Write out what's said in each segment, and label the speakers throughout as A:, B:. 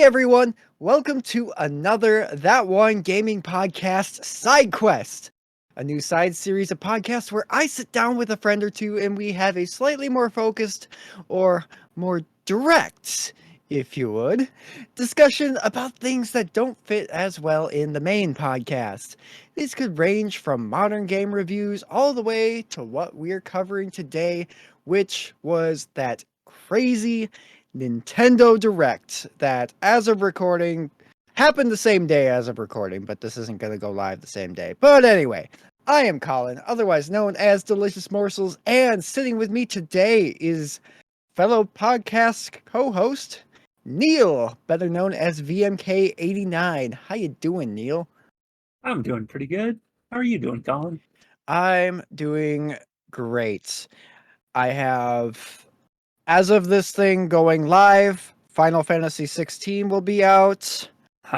A: everyone, welcome to another That One Gaming Podcast Side Quest, a new side series of podcasts where I sit down with a friend or two and we have a slightly more focused or more direct, if you would, discussion about things that don't fit as well in the main podcast. These could range from modern game reviews all the way to what we're covering today, which was that crazy Nintendo Direct that, as of recording, happened the same day as of recording, but this isn't going to go live the same day. But anyway, I am Colin, otherwise known as Delicious Morsels, and sitting with me today is fellow podcast co-host Neal, better known as VMK89. How you doing, Neal?
B: I'm doing pretty good. How are you doing, Colin?
A: I'm doing great. I have, as of this thing going live, Final Fantasy 16 will be out.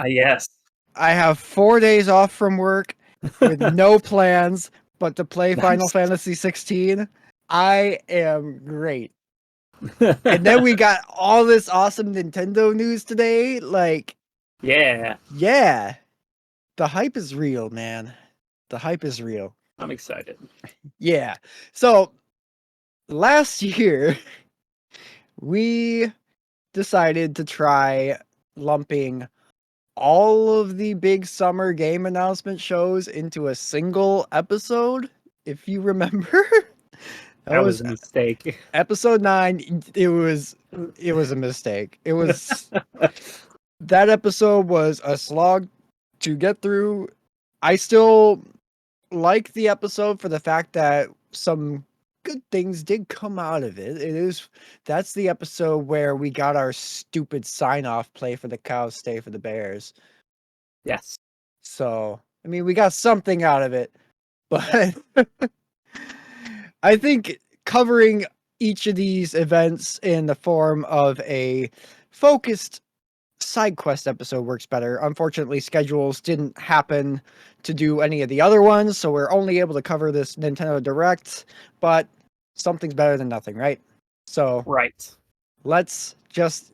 B: Yes.
A: I have 4 days off from work with no plans but to play Final
B: Nice.
A: Fantasy 16. I am great. And then we got all this awesome Nintendo news today.
B: Yeah,
A: Yeah, the hype is real, man. The hype is real.
B: I'm excited.
A: Yeah. So last year, we decided to try lumping all of the big summer game announcement shows into a single episode, if you remember.
B: That was a mistake.
A: episode 9. It was a mistake. It was that episode was a slog to get through. I still like the episode for the fact that some good things did come out of it. That's the episode where we got our stupid sign-off play for the cows, stay for the bears.
B: Yes.
A: So, I mean, we got something out of it, but I think covering each of these events in the form of a focused side quest episode works better. Unfortunately, schedules didn't happen to do any of the other ones, so we're only able to cover this Nintendo Direct, but something's better than nothing, right? So,
B: Right.
A: let's just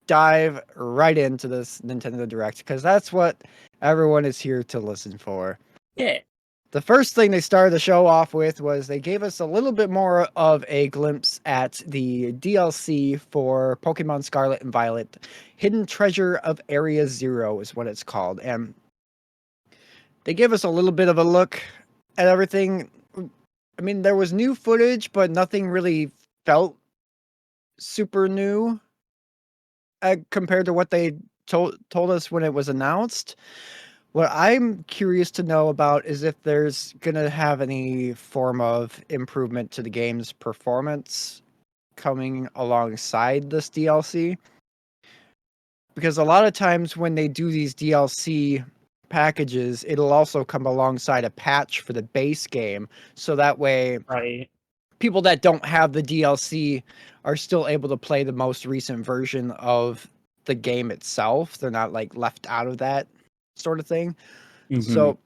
A: dive right into this Nintendo Direct, because that's what everyone is here to listen for.
B: Yeah.
A: The first thing they started the show off with was they gave us a little bit more of a glimpse at the DLC for Pokemon Scarlet and Violet. Hidden Treasure of Area Zero is what it's called. And they gave us a little bit of a look at everything. I mean, there was new footage, but nothing really felt super new compared to what they told us when it was announced. What I'm curious to know about is if there's going to have any form of improvement to the game's performance coming alongside this DLC. Because a lot of times when they do these DLC packages, it'll also come alongside a patch for the base game. So that way,
B: Right.
A: people that don't have the DLC are still able to play the most recent version of the game itself. They're not like left out of that sort of thing.
B: Mm-hmm.
A: So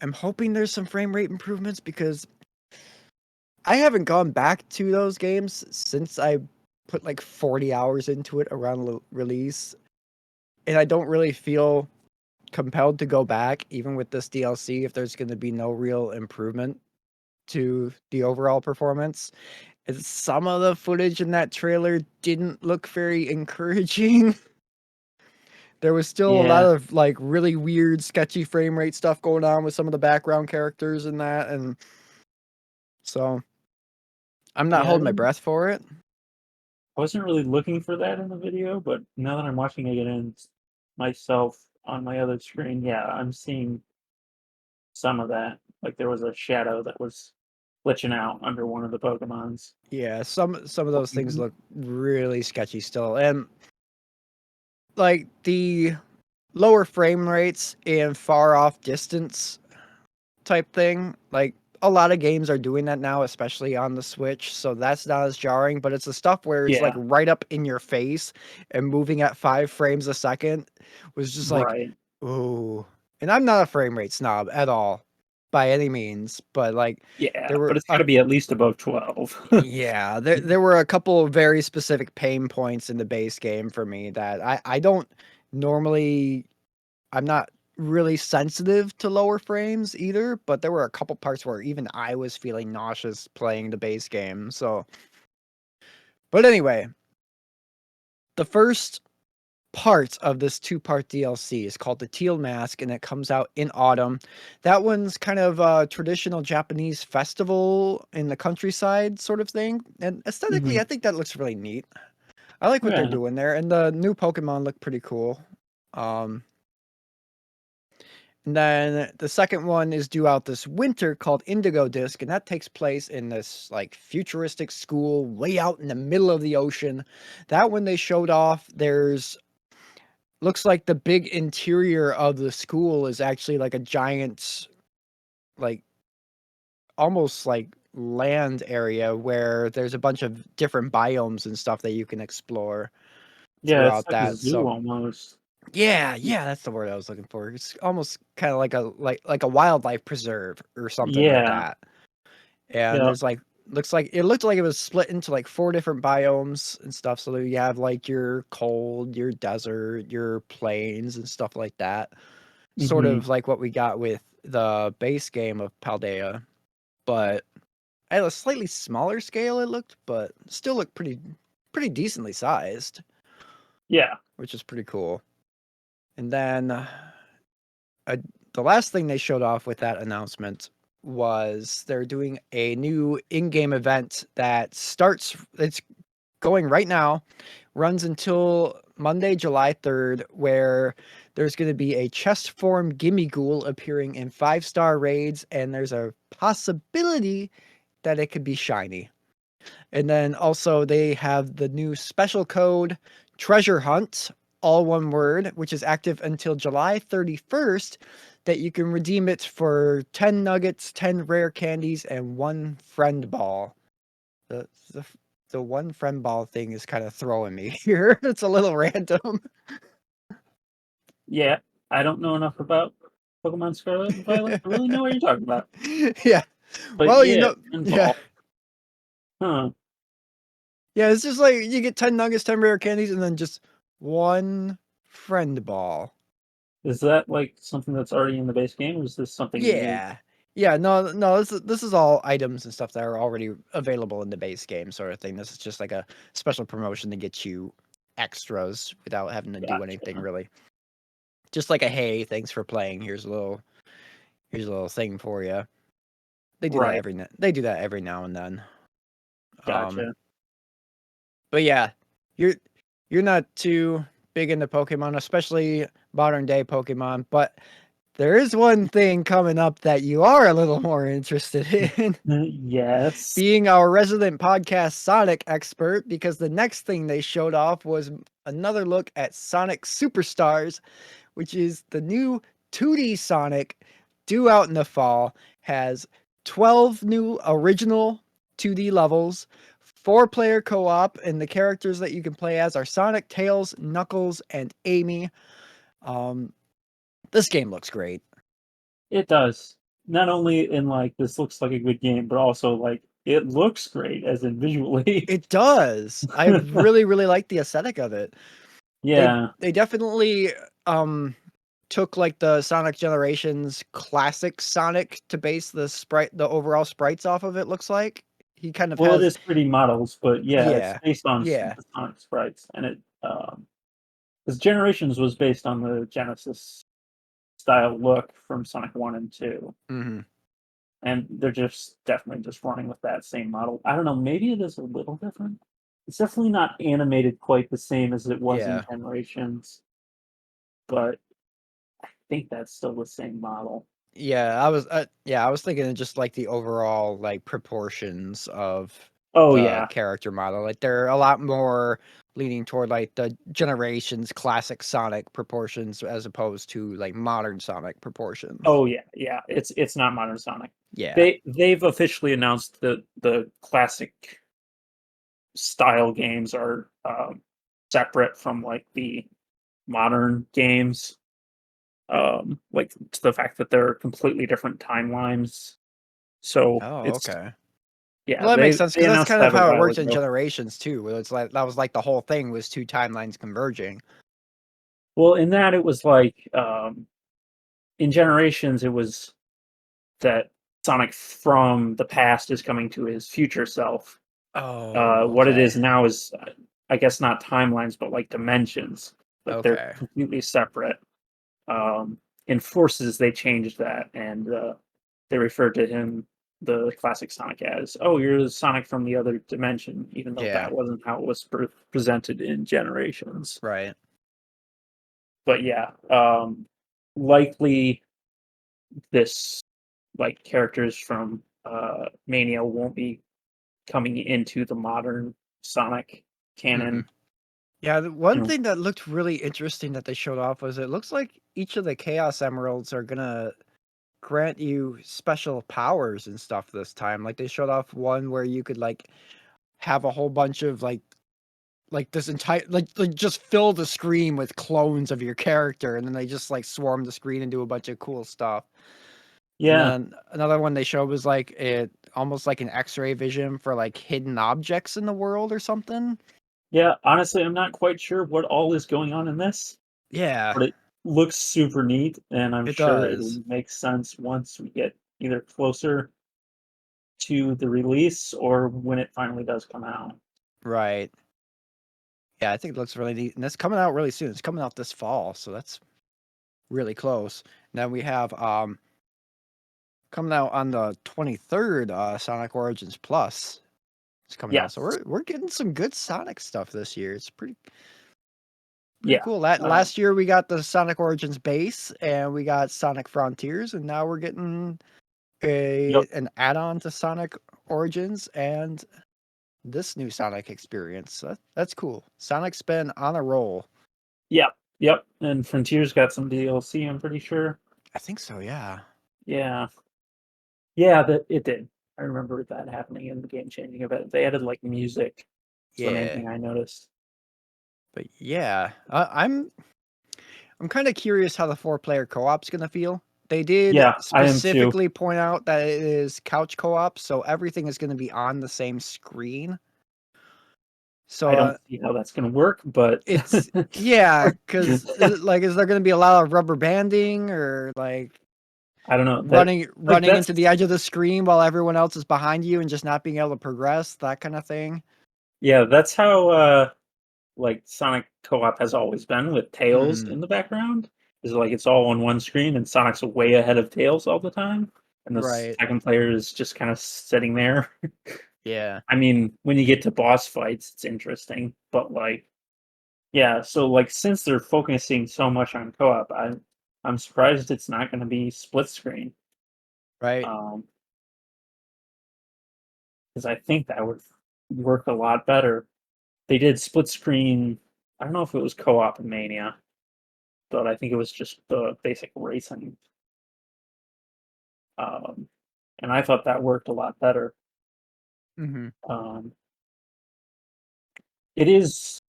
A: I'm hoping there's some frame rate improvements because I haven't gone back to those games since I put like 40 hours into it around release. And I don't really feel compelled to go back, even with this DLC, if there's going to be no real improvement to the overall performance. And some of the footage in that trailer didn't look very encouraging. There was still a lot of like really weird, sketchy frame rate stuff going on with some of the background characters and that, and so I'm not holding my breath for it.
B: I wasn't really looking for that in the video, but now that I'm watching it again myself on my other screen, yeah, I'm seeing some of that. Like there was a shadow that was glitching out under one of the Pokemons.
A: Yeah, some of those things look really sketchy still, and like the lower frame rates and far off distance type thing, like a lot of games are doing that now, especially on the Switch, so that's not as jarring, but it's the stuff where it's like right up in your face and moving at 5 frames a second was just like,
B: Right.
A: ooh. And I'm not a frame rate snob at all, by any means, but like
B: Yeah,
A: there
B: but
A: were
B: it's got to be at least above 12.
A: yeah, there were a couple of very specific pain points in the base game for me that I don't normally I'm not really sensitive to lower frames either, but there were a couple parts where even I was feeling nauseous playing the base game. So, but anyway, the first part of this two-part DLC is called the Teal Mask, and it comes out in autumn. That one's kind of a traditional Japanese festival in the countryside sort of thing, and aesthetically,
B: Hmm.
A: I think that looks really neat. I like what they're
B: Yeah.
A: doing there, and the new Pokemon look pretty cool. Um, and then the second one is due out this winter called Indigo Disc, and that takes place in this like futuristic school way out in the middle of the ocean. That one they showed off. There's looks like the big interior of the school is actually like a giant, like almost like land area where there's a bunch of different biomes and stuff that you can explore
B: Yeah, it's
A: throughout
B: like a
A: that.
B: zoo
A: So
B: almost.
A: yeah, that's the word I was looking for. It's almost kind of like a wildlife preserve or something like
B: Yeah.
A: that. And
B: Yeah.
A: there's like it looked like it was split into like four different biomes and stuff. So you have like your cold, your desert, your plains and stuff like that. Sort
B: Hmm.
A: of like what we got with the base game of Paldea, but at a slightly smaller scale it looked, but still looked pretty decently sized,
B: Yeah.
A: which is pretty cool. And then uh, the last thing they showed off with that announcement was they're doing a new in-game event that starts it's going right now, runs until Monday, July 3rd, where there's going to be a chest form Gimme Ghoul appearing in 5-star raids, and there's a possibility that it could be shiny. And then also they have the new special code Treasure Hunt, all one word, which is active until July 31st, that you can redeem it for 10 nuggets, 10 rare candies, and one friend ball. The the the one friend ball thing is kinda throwing me here. It's a little random.
B: Yeah. I don't know enough about Pokemon Scarlet and Violet to really know what you're talking about.
A: Yeah.
B: But
A: Well,
B: yeah,
A: yeah.
B: pinball. Huh.
A: Yeah, it's just like you get 10 nuggets, 10 rare candies, and then just 1 friend ball.
B: Is that like something that's already in the base game, or is this something new?
A: Yeah. Yeah, no, this is all items and stuff that are already available in the base game sort of thing. This is just like a special promotion to get you extras without having to do anything
B: Gotcha.
A: really. Just like a, "Hey, thanks for playing. Here's a little thing for you."
B: Right.
A: They do that every now and then. Um,
B: Gotcha.
A: but yeah, you're you're not too big into Pokemon, especially modern day Pokemon, but there is one thing coming up that you are a little more interested in,
B: Yes.
A: being our resident podcast Sonic expert, because the next thing they showed off was another look at Sonic Superstars, which is the new 2D Sonic due out in the fall, has 12 new original 2D levels, 4-player co-op, and the characters that you can play as are Sonic, Tails, Knuckles, and Amy. Um, this game looks great.
B: It does. Not only in like this looks like a good game, but also like it looks great as in visually.
A: It does. I really, really like the aesthetic of it. They
B: Yeah.
A: they definitely took like the Sonic Generations classic Sonic to base the overall sprites off of it, looks like. He kind of
B: Well, it
A: has
B: is 3D models, but yeah, it's
A: yeah.
B: based on
A: Yeah.
B: the Sonic sprites, and it because Generations was based on the Genesis style look from Sonic 1 and 2,
A: Mhm.
B: and they're just definitely just running with that same model. I don't know, maybe it is a little different. It's definitely not animated quite the same as it was in
A: Yeah.
B: Generations, but I think that's still the same model.
A: I was thinking of just like the overall like proportions of
B: Oh
A: the
B: yeah,
A: character model. Like they're a lot more leaning toward like the Generations classic Sonic proportions as opposed to like modern Sonic proportions.
B: oh yeah, yeah. It's not Modern Sonic.
A: Yeah.
B: They've officially announced that the classic style games are separate from like the modern games. like to the fact that they're completely different timelines. So
A: Oh,
B: it's
A: okay.
B: yeah,
A: Well, that makes sense
B: they
A: because that's
B: announced
A: kind of
B: that a
A: how it
B: while
A: worked in
B: ago.
A: Generations too, where it's like that was like the whole thing was two timelines converging.
B: Well, in that it was like in Generations it was that Sonic from the past is coming to his future self.
A: Oh,
B: What it
A: okay.
B: is now is, I guess, not timelines, but like dimensions. Like they're
A: Okay.
B: completely separate. In Forces, they changed that, and they referred to him, the classic Sonic, as, "Oh, you're the Sonic from the other dimension," even though
A: Yeah.
B: that wasn't how it was presented in Generations.
A: Right.
B: But yeah, likely this like characters from Mania won't be coming into the modern Sonic
A: Hmm.
B: canon.
A: Yeah, the one
B: You know,
A: thing that looked really interesting that they showed off was it looks like each of the Chaos Emeralds are gonna grant you special powers and stuff this time. Like they showed off one where you could like have a whole bunch of like this entire like just fill the screen with clones of your character, and then they just like swarm the screen and do a bunch of cool stuff. And
B: yeah,
A: then another one they showed was like it almost like an X-ray vision for like hidden objects in the world or something.
B: yeah. Honestly, I'm not quite sure what all is going on in this,
A: Yeah,
B: but it looks super neat, and I'm
A: it
B: sure it'll
A: does.
B: make sense once we get either closer to the release or when it finally does come out.
A: Right. Yeah, I think it looks really neat, and it's coming out really soon. It's coming out this fall, so that's really close. Now we have coming out on the 23rd, Sonic Origins Plus. It's coming out, so
B: Yes,
A: we're getting some good Sonic stuff this year. It's pretty
B: yeah,
A: cool.
B: uh,
A: Last year we got the Sonic Origins base, and we got Sonic Frontiers, and now we're getting
B: yep,
A: an add-on to Sonic Origins and this new Sonic experience. So that's cool. Sonic's been on a roll.
B: yep, yep. And Frontiers got some DLC. I'm pretty sure.
A: I think so, yeah.
B: Yeah, yeah, that it did. I remember that happening in the game-changing event. They added like music. It's the main
A: Yeah.
B: thing I noticed.
A: But yeah, I'm kind of curious how the four-player co-op's gonna feel. They did
B: Yeah, I am too.
A: specifically point out that it is couch co-op, so everything is gonna be on the same screen. So
B: I don't see how that's gonna work, but
A: it's yeah, because like, is there gonna be a lot of rubber banding or like
B: I don't know that like
A: running
B: that's
A: into the edge of the screen while everyone else is behind you and just not being able to progress, that kind of thing?
B: yeah, that's how like Sonic co-op has always been with Tails
A: Mhm.
B: in the background. Is like it's all on one screen and Sonic's way ahead of Tails all the time. And the
A: Right.
B: second player is just kind of sitting there.
A: Yeah.
B: I mean, when you get to boss fights, it's interesting, but like yeah, so like since they're focusing so much on co-op, I'm surprised it's not going to be split screen.
A: Right.
B: Um, because I think that would work a lot better. They did split screen. I don't know if it was co-op in Mania, but I think it was just the basic racing. Um, and I thought that worked a lot better.
A: Mhm.
B: Um, it is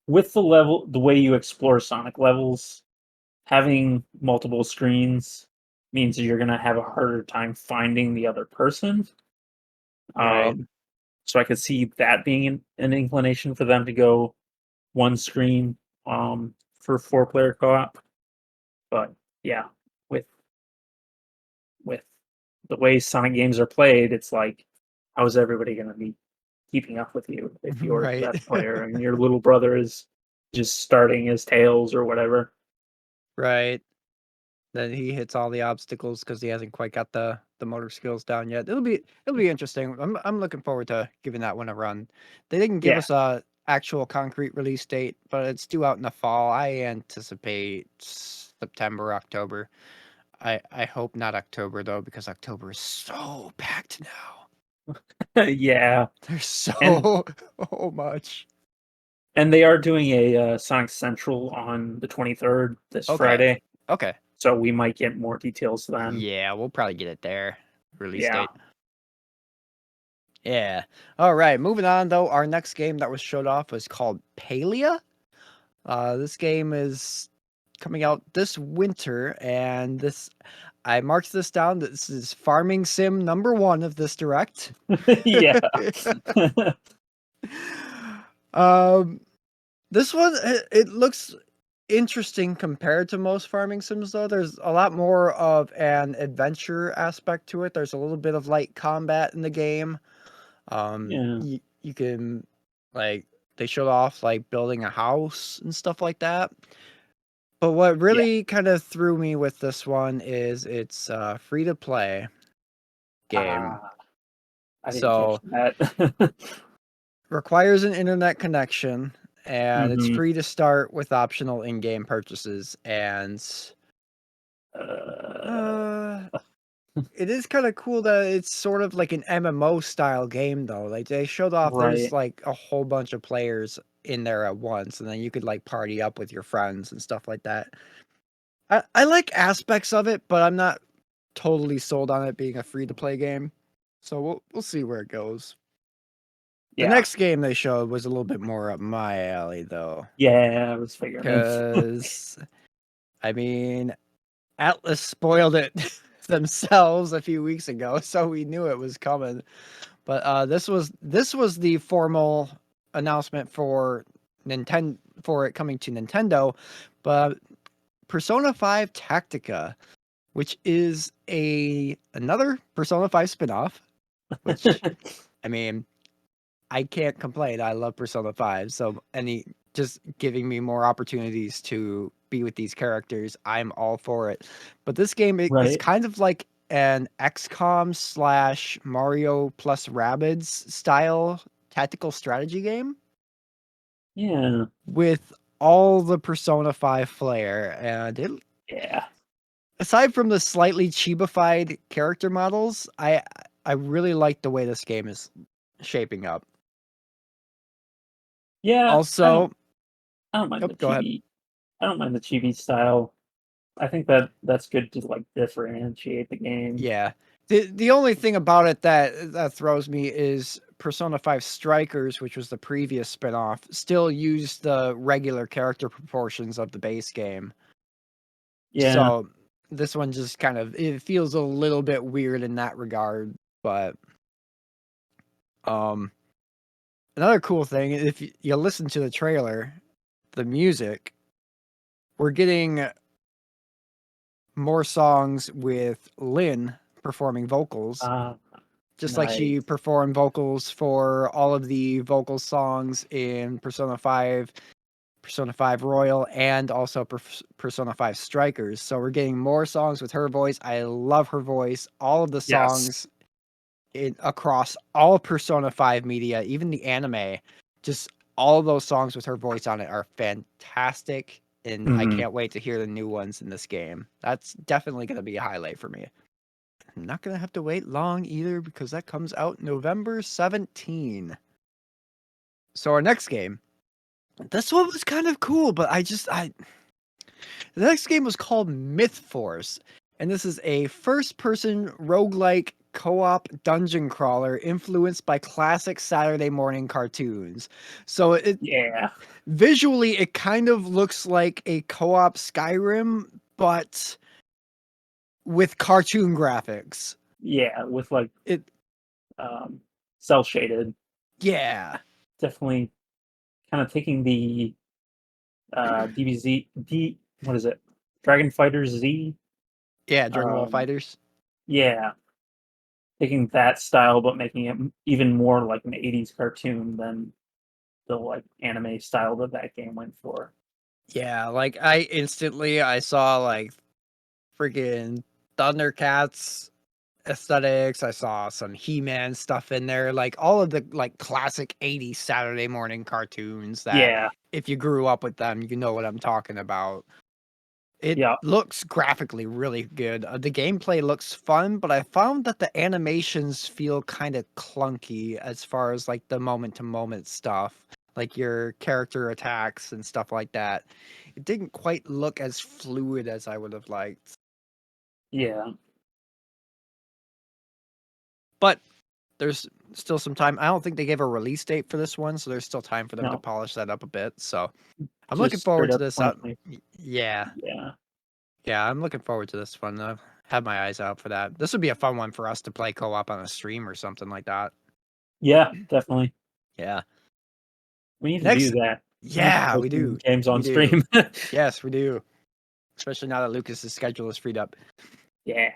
B: with the way you explore Sonic levels, having multiple screens means that you're gonna have a harder time finding the other person.
A: Right.
B: Um, so I could see that being an inclination for them to go one screen for four-player co-op. But yeah, with with the way Sonic games are played, it's like, how is everybody going to be keeping up with you if you're the
A: Right.
B: best player and your little brother is just starting his Tails or whatever?
A: Right. Then he hits all the obstacles because he hasn't quite got the motor skills down yet. It'll be interesting. I'm looking forward to giving that one a run. They didn't give
B: Yeah,
A: us a actual concrete release date, but it's due out in the fall. I anticipate September, October. I hope not October though, because October is so packed now.
B: yeah,
A: There's
B: and
A: so so much.
B: they are doing a Sonic Central on the 23rd this
A: Okay.
B: Friday,
A: Okay.
B: so we might get more details then.
A: Yeah, we'll probably get it there. Release
B: Yeah,
A: date. Yeah. All right. Moving on though, our next game that was showed off was called Palia. This game is coming out this winter, and this I marked this down. This is Farming Sim #1 of this direct.
B: Yeah.
A: um, this one it looks interesting compared to most farming sims though. There's a lot more of an adventure aspect to it. There's a little bit of light combat in the game.
B: Yeah.
A: You can like they showed off like building a house and stuff like that. But what
B: Yeah.
A: really kind of threw me with this one is it's a free to play game.
B: Ah, I didn't catch
A: So
B: that.
A: requires an internet connection and it's
B: Mhm.
A: free to start with optional in-game purchases and
B: Uh,
A: uh it is kind of cool that it's sort of like an MMO style game though. Like they showed off there's
B: right.
A: like a whole bunch of players in there at once and then you could like party up with your friends and stuff like that. I like aspects of it, but I'm not totally sold on it being a free to play game. So we'll see where it goes. The
B: Yeah.
A: next game they showed was a little bit more up my alley though.
B: Yeah, I was figuring.
A: Cause I mean Atlas spoiled it themselves a few weeks ago, so we knew it was coming. But this was the formal announcement for Nintendo for it coming to Nintendo. But Persona 5 Tactica, which is another Persona 5 spin-off, which I mean, I can't complain. I love Persona 5, so any just giving me more opportunities to be with these characters, I'm all for it. But this game it's
B: Right.
A: kind of like an XCOM slash Mario plus Rabbids style tactical strategy game
B: Yeah.
A: with all the Persona 5 flair. And
B: Yeah.
A: aside from the slightly chibified character models, I really like the way this game is shaping up.
B: Yeah,
A: Also,
B: I don't mind
A: oh,
B: the
A: go ahead.
B: chibi. I don't mind the chibi style. I think that that's good to, like, differentiate the game.
A: Yeah. The only thing about it that throws me is Persona 5 Strikers, which was the previous spinoff, still used the regular character proportions of the base game.
B: Yeah.
A: So this one just kind of it feels a little bit weird in that regard, but um another cool thing if you listen to the trailer, the music, we're getting more songs with Lynn performing vocals.
B: Ah,
A: Just like she
B: nice.
A: performed vocals for all of the vocal songs in Persona 5, Persona 5 Royal, and also Persona 5 Strikers. So we're getting more songs with her voice. I love her voice. All of the
B: Yes.
A: songs across all Persona 5 media, even the anime, just all of those songs with her voice on it are fantastic. And I
B: Mhm.
A: can't wait to hear the new ones in this game. That's definitely going to be a highlight for me. I'm not gonna have to wait long either because that comes out November 17. So our next game, this one was kind of cool, but the next game was called Myth Force, and this is a first-person roguelike co-op dungeon crawler influenced by classic Saturday morning cartoons. So it
B: Yeah.
A: visually it kind of looks like a co-op Skyrim, but with cartoon graphics.
B: Yeah, with, like,
A: It
B: um, cell shaded.
A: yeah.
B: Definitely kinda taking the, DBZ D what is it? Dragon Fighter Z?
A: Yeah, Dragon Ball
B: Um,
A: Fighters.
B: yeah, taking that style, but making it even more like an '80s cartoon than the, like, anime style that that game went for.
A: Yeah, like I saw like freaking Thundercats aesthetics. I saw some He-Man stuff in there, like all of the like classic 80s Saturday morning cartoons that
B: Yeah,
A: if you grew up with them, you know what I'm talking about. It
B: yeah,
A: looks graphically really good. The gameplay looks fun, but I found that the animations feel kind of clunky as far as like the moment to moment stuff, like your character attacks and stuff like that. It didn't quite look as fluid as I would have liked.
B: yeah.
A: But there's still some time. I don't think they gave a release date for this one, so there's still time for them to
B: No,
A: polish that up a bit. So I'm looking
B: Just
A: forward
B: straight
A: to
B: up
A: this.
B: 2020.
A: Yeah,
B: Yeah.
A: yeah, I'm looking forward to this one. I've had my eyes out for that. This would be a fun one for us to play co-op on a stream or something like that.
B: Yeah, definitely.
A: Yeah.
B: We need to do
A: Next,
B: that. We need to
A: yeah,
B: play
A: we
B: some
A: do.
B: games
A: We
B: on
A: do.
B: stream.
A: Yes, we do. Especially now that Lucas's schedule is freed up.
B: Yeah.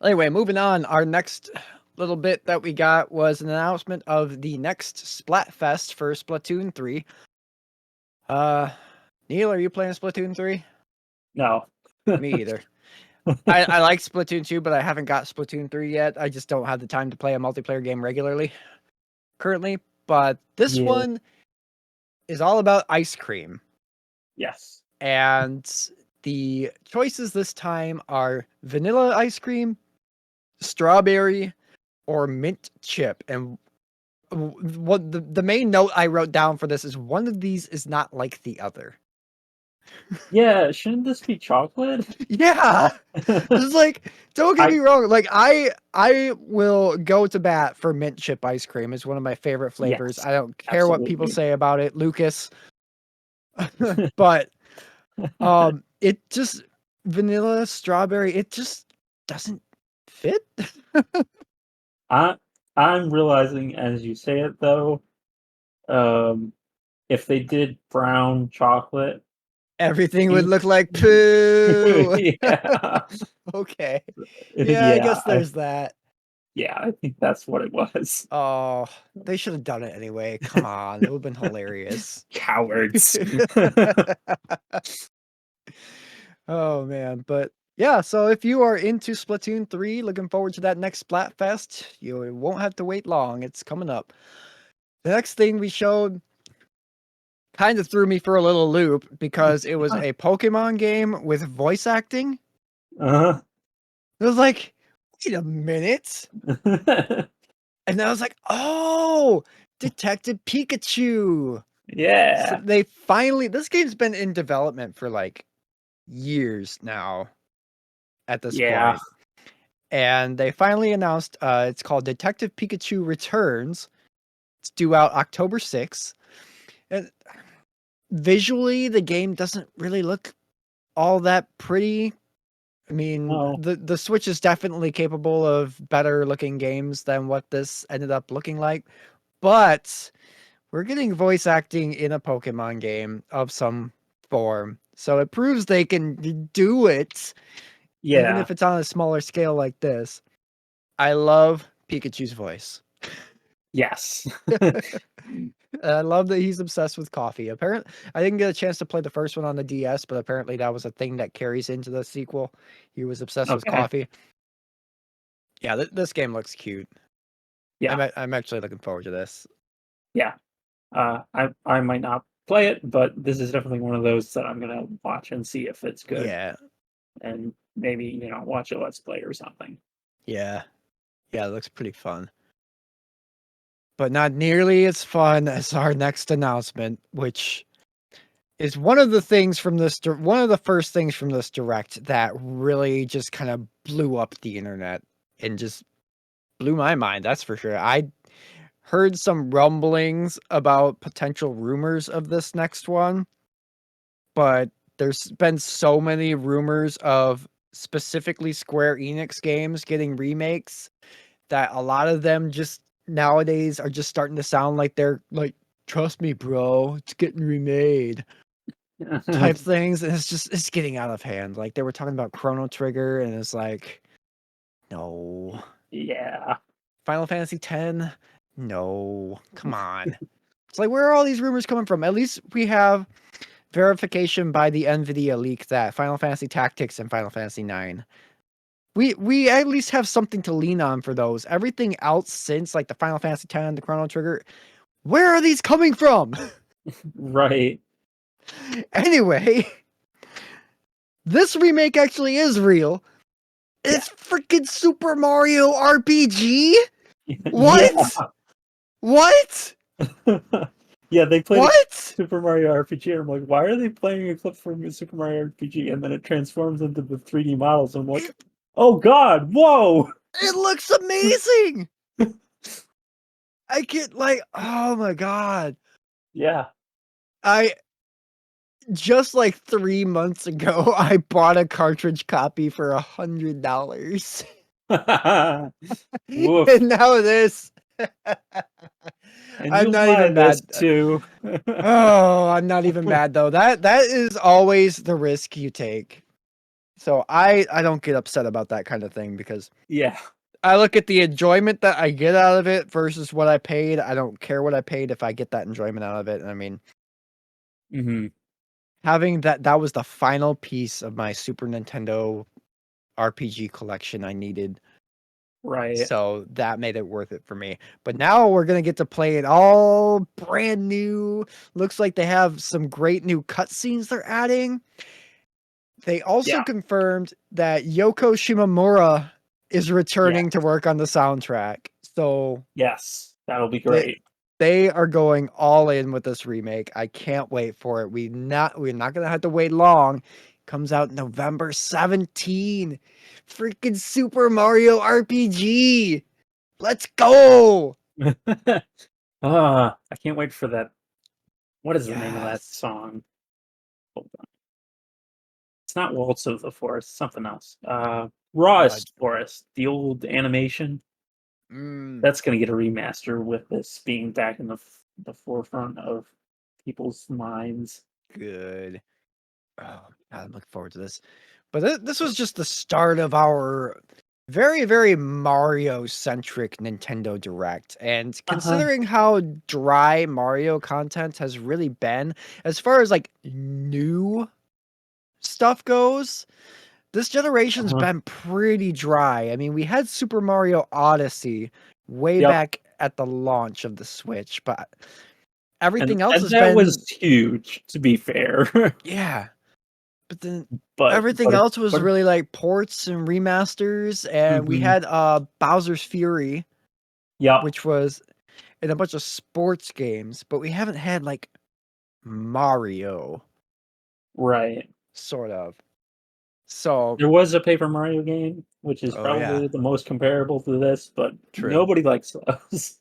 A: Anyway, moving on. Our next little bit that we got was an announcement of the next Splatfest for Splatoon 3. Neal, are you playing Splatoon 3?
B: No.
A: Me either. I like Splatoon 2, but I haven't got Splatoon 3 yet. I just don't have the time to play a multiplayer game regularly currently. But this
B: Yeah.
A: one is all about ice cream.
B: Yes.
A: And the choices this time are vanilla ice cream, strawberry, or mint chip. And what the main note I wrote down for this is one of these is not like the other.
B: Yeah, shouldn't this be chocolate?
A: Yeah. It's like, don't get
B: I
A: me wrong. Like I will go to bat for mint chip ice cream. It's one of my favorite flavors.
B: yes,
A: I don't care what people
B: absolutely.
A: say about it, Lucas. But it just vanilla, strawberry, it just doesn't fit.
B: I I'm realizing as you say it though, um, if they did brown chocolate
A: Everything would
B: ink,
A: look like poo.
B: yeah,
A: Okay. Yeah, I
B: yeah,
A: guess there's that.
B: I think that's what it was.
A: Oh, they should have done it anyway. Come on, it would have been hilarious.
B: Cowards.
A: Oh man, but yeah, so if you are into Splatoon 3, looking forward to that next Splatfest, you won't have to wait long. It's coming up. The next thing we showed kind of threw me for a little loop because it was a Pokemon game with voice acting.
B: Uh-huh.
A: It was like, wait a minute. And then I was like, oh, Detective Pikachu. So
B: Yeah.
A: they finally, this game's been in development for like years now at this
B: Yeah.
A: point. And they finally announced it's called Detective Pikachu Returns. It's due out October 6th. And visually, the game doesn't really look all that pretty. I mean,
B: No.
A: the Switch is definitely capable of better looking games than what this ended up looking like. But we're getting voice acting in a Pokemon game of some form. So it proves they can do it, even
B: Yeah.
A: if it's on a smaller scale like this. I love Pikachu's voice.
B: Yes.
A: I love that he's obsessed with coffee. Apparently, I didn't get a chance to play the first one on the DS, but apparently that was a thing that carries into the sequel. He was obsessed with
B: Okay.
A: coffee. Yeah, this game looks cute.
B: Yeah.
A: I'm actually looking forward to this.
B: Yeah. I might not play it, but this is definitely one of those that I'm gonna watch and see if it's good,
A: Yeah,
B: and maybe watch a let's play or something.
A: yeah, yeah. It looks pretty fun, but not nearly as fun as our next announcement, which is one of the things from this. One of the first things from this direct that really just kind of blew up the internet and just blew my mind. That's for sure. I heard some rumblings about potential rumors of this next one, but there's been so many rumors of specifically Square Enix games getting remakes that a lot of them just nowadays are just starting to sound like they're like, trust me, bro, it's getting remade type things. And it's getting out of hand. Like they were talking about Chrono Trigger, and it's like, no.
B: Yeah.
A: Final Fantasy X? No. Come on. It's like, where are all these rumors coming from? At least we have verification by the NVIDIA leak that Final Fantasy Tactics and Final Fantasy IX. We at least have something to lean on for those. Everything else since like the Final Fantasy X, the Chrono Trigger, where are these coming from?
B: Right.
A: Anyway, this remake actually is real.
B: Yeah.
A: It's freaking Super Mario RPG?
B: Yeah.
A: What? What?
B: Yeah, they played a
A: What?
B: Super Mario RPG, and I'm like, why are they playing a clip from Super Mario RPG? And then it transforms into the 3D models. I'm like,
A: It,
B: oh god, whoa!
A: it looks amazing. I get like, oh my god.
B: Yeah.
A: I just like 3 months ago, I bought a cartridge copy for $100.
B: Woof.
A: And now this.
B: And
A: I'm
B: you'll
A: not
B: buy
A: even
B: this
A: mad.
B: too.
A: Oh, I'm not even mad though. That is always the risk you take. So I don't get upset about that kind of thing because
B: Yeah.
A: I look at the enjoyment that I get out of it versus what I paid. I don't care what I paid if I get that enjoyment out of it. I mean,
B: Hmm.
A: having that was the final piece of my Super Nintendo RPG collection I needed.
B: Right.
A: So that made it worth it for me. But now we're gonna get to play it all brand new. Looks like they have some great new cutscenes they're adding. They also
B: Yeah.
A: confirmed that Yoko Shimomura is
B: Yeah.
A: returning to work on the soundtrack. So
B: Yes. That'll be
A: they
B: great.
A: they are going all in with this remake. I can't wait for it. We're not gonna have to wait long. Comes out November 17. Freaking Super Mario RPG. Let's go.
B: I can't wait for that. What is the name of that
A: Yes.
B: song? Hold on. It's not Waltz of the Forest, something else.
A: Uh,
B: Rawest Forest, the old animation.
A: mm,
B: That's gonna get a remaster with this being back in the forefront of people's minds.
A: good. Oh, God, I'm looking forward to this. But this was just the start of our very, very Mario centric Nintendo Direct. And
B: Uh-huh.
A: considering how dry Mario content has really been, as far as like new stuff goes, this generation's
B: Uh-huh.
A: been pretty dry. I mean, we had Super Mario Odyssey way
B: Yep.
A: back at the launch of the Switch, but
B: And
A: everything else
B: and
A: has
B: that was
A: been,
B: huge, to be fair.
A: yeah. But then
B: but
A: everything
B: but it
A: else was
B: but
A: really like ports and remasters, and we
B: Mhm.
A: had Bowser's Fury,
B: Yep.
A: which was in a bunch of sports games, but we haven't had like Mario,
B: Right.
A: sort of. So,
B: There was a Paper Mario game, which is
A: oh yeah,
B: probably the most comparable to this, but
A: true.
B: nobody likes those.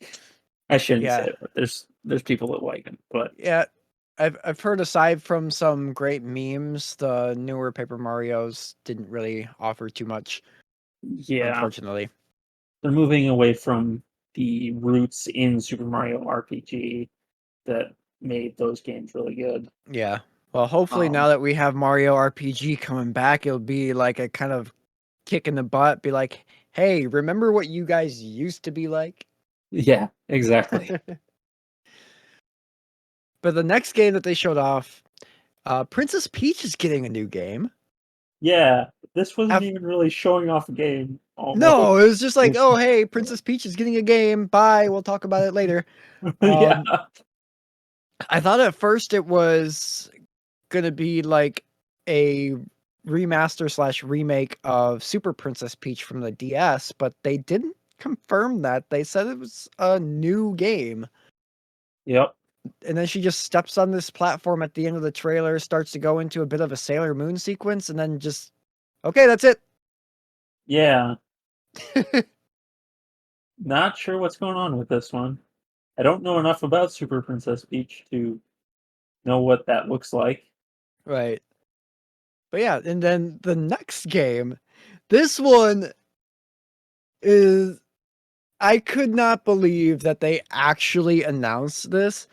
B: I shouldn't say
A: Yeah,
B: that. There's people that like them, but
A: yeah. I've heard aside from some great memes, the newer Paper Marios didn't really offer too much,
B: yeah,
A: unfortunately.
B: they're moving away from the roots in Super Mario RPG that made those games really good.
A: Yeah. Well, hopefully
B: Um,
A: now that we have Mario RPG coming back, it'll be like a kind of kick in the butt, be like, "Hey, remember what you guys used to be like?"
B: yeah, exactly.
A: But the next game that they showed off, Princess Peach is getting a new game.
B: Yeah, this wasn't
A: Af
B: even really showing off a game almost.
A: No, it was just like,
B: It's
A: "Oh, hey, Princess Peach is getting a game. Bye. We'll talk about it later."
B: yeah,
A: Um, I thought at first it was gonna be like a remaster slash remake of Super Princess Peach from the DS, but they didn't confirm that. They said it was a new game.
B: yep,
A: And then she just steps on this platform at the end of the trailer, starts to go into a bit of a Sailor Moon sequence, and then just, okay, that's it.
B: yeah. Not sure what's going on with this one. I don't know enough about Super Princess Peach to know what that looks like.
A: Right. But yeah, and then the next game, this one is, I could not believe that they actually announced this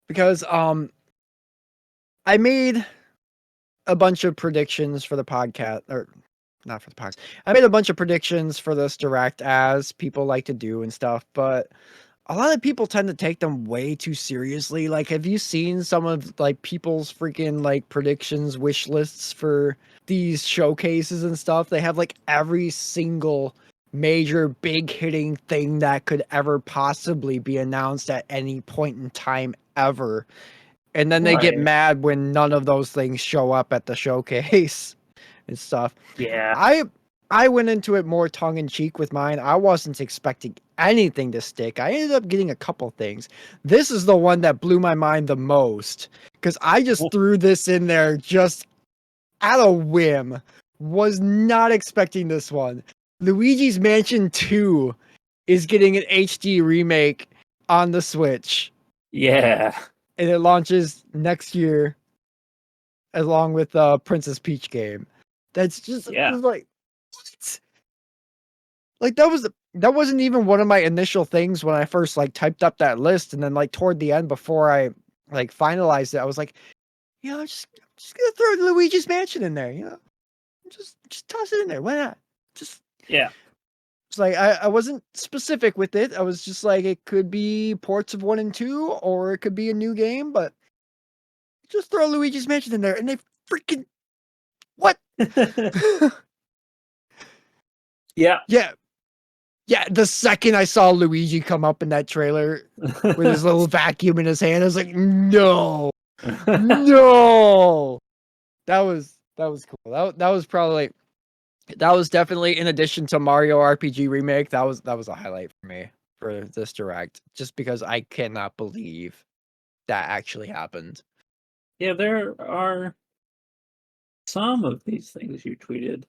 A: because I made a bunch of predictions for the podcast, or not for the podcast. I made a bunch of predictions for this direct, as people like to do and stuff, but a lot of people tend to take them way too seriously. Like, have you seen some of like people's freaking like predictions, wish lists for these showcases and stuff? They have like every single major big hitting thing that could ever possibly be announced at any point in time ever. And then they get
B: Right.
A: mad when none of those things show up at the showcase and stuff.
B: Yeah.
A: I I went into it more tongue in cheek with mine. I wasn't expecting anything to stick. I ended up getting a couple things. This is the one that blew my mind the most because I just
B: Well,
A: threw this in there just at a whim. Was not expecting this one. Luigi's Mansion 2 is getting an HD remake on the Switch,
B: yeah.
A: and it launches next year. along with Princess Peach game. That's just
B: Yeah.
A: like, what? Like that wasn't even one of my initial things when I first like typed up that list, and then like toward the end before I like finalized it, I was like, I'm just gonna throw Luigi's Mansion in there, just toss it in there. Why not? Just
B: Yeah.
A: it's like I wasn't specific with it. I was just like it could be ports of 1 and 2, or it could be a new game, but just throw Luigi's Mansion in there, and they freaking what?
B: Yeah.
A: Yeah, yeah. The second I saw Luigi come up in that trailer with his little vacuum in his hand, I was like, no, no. That was cool. That was probably that was definitely, in addition to Mario RPG Remake, that was a highlight for me for this direct, just because I cannot believe that actually happened.
B: Yeah, there are some of these things you tweeted.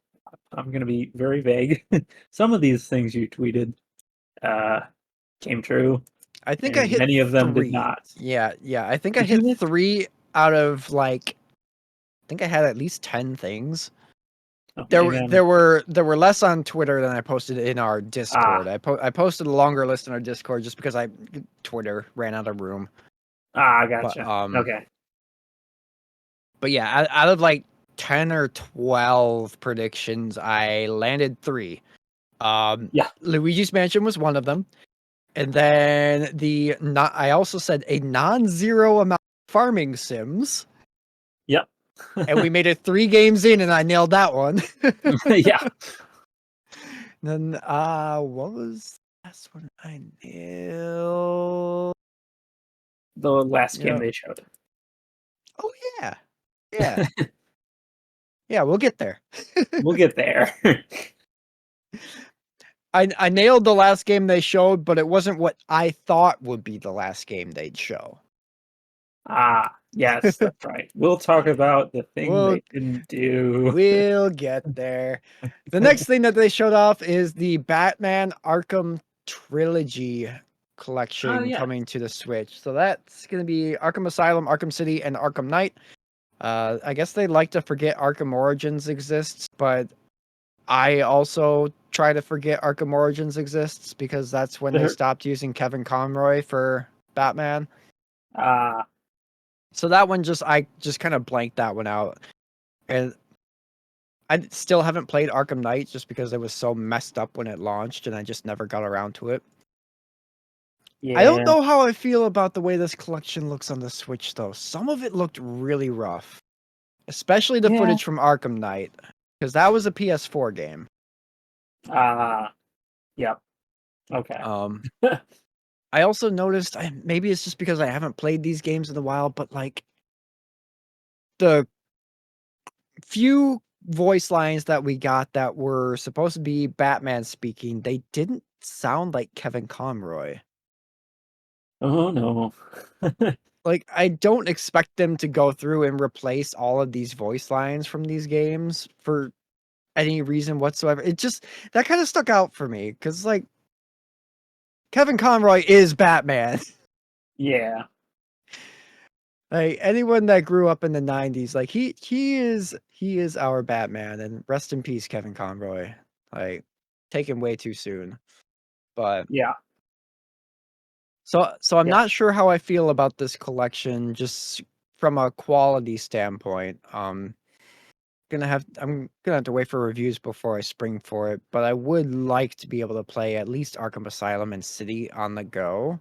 B: I'm gonna be very vague. Some of these things you tweeted uh, came true,
A: I think I
B: and
A: hit
B: many of them did
A: 3.
B: not.
A: Yeah, I think I
B: Did you
A: hit
B: hit?
A: 3 out of like I think I had at least 10 things.
B: Okay,
A: There
B: and
A: were
B: then
A: there were there were less on Twitter than I posted in our Discord.
B: ah
A: I posted a longer list in our Discord just because Twitter ran out of room. But
B: gotcha. Okay.
A: but yeah, out of like 10 or 12 predictions, I landed 3.
B: Yeah.
A: Luigi's Mansion was one of them. And then I also said a non-zero amount of farming sims.
B: Yep.
A: And we made it 3 games in and I nailed that one.
B: Yeah.
A: Then what was the last one I nailed?
B: The last
A: You
B: game
A: know,
B: they showed.
A: oh yeah. Yeah. Yeah, we'll get there.
B: We'll get there.
A: I nailed the last game they showed, but it wasn't what I thought would be the last game they'd show.
B: Yes, that's right. We'll talk about the thing
A: We'll
B: they didn't do.
A: we'll get there. The next thing that they showed off is the Batman Arkham Trilogy
B: Oh
A: collection
B: yeah.
A: coming to the Switch. So that's gonna be Arkham Asylum, Arkham City, and Arkham Knight. I guess they like to forget Arkham Origins exists, but I also try to forget Arkham Origins exists because that's when they
B: There,
A: stopped using Kevin Conroy for Batman.
B: uh,
A: So that one I just kind of blanked that one out. And I still haven't played Arkham Knight just because it was so messed up when it launched and I just never got around to it. I don't
B: yeah.
A: know how I feel about the way this collection looks on the Switch though. Some of it looked really rough, especially the
B: Yeah.
A: footage from Arkham Knight, because that was a PS4 game.
B: Yep. Okay.
A: Um, I also noticed, maybe it's just because I haven't played these games in a while, but like the few voice lines that we got that were supposed to be Batman speaking, they didn't sound like Kevin Conroy.
B: Oh no.
A: Like, I don't expect them to go through and replace all of these voice lines from these games for any reason whatsoever. It just that kind of stuck out for me because, like, Kevin Conroy is Batman.
B: Yeah.
A: Like anyone that grew up in the '90s, like he is our Batman, and rest in peace, Kevin Conroy. Like, taken way too soon. But
B: Yeah.
A: so I'm
B: Yeah.
A: not sure how I feel about this collection, just from a quality standpoint. I'm gonna have to wait for reviews before I spring for it, but I would like to be able to play at least Arkham Asylum and City on the go.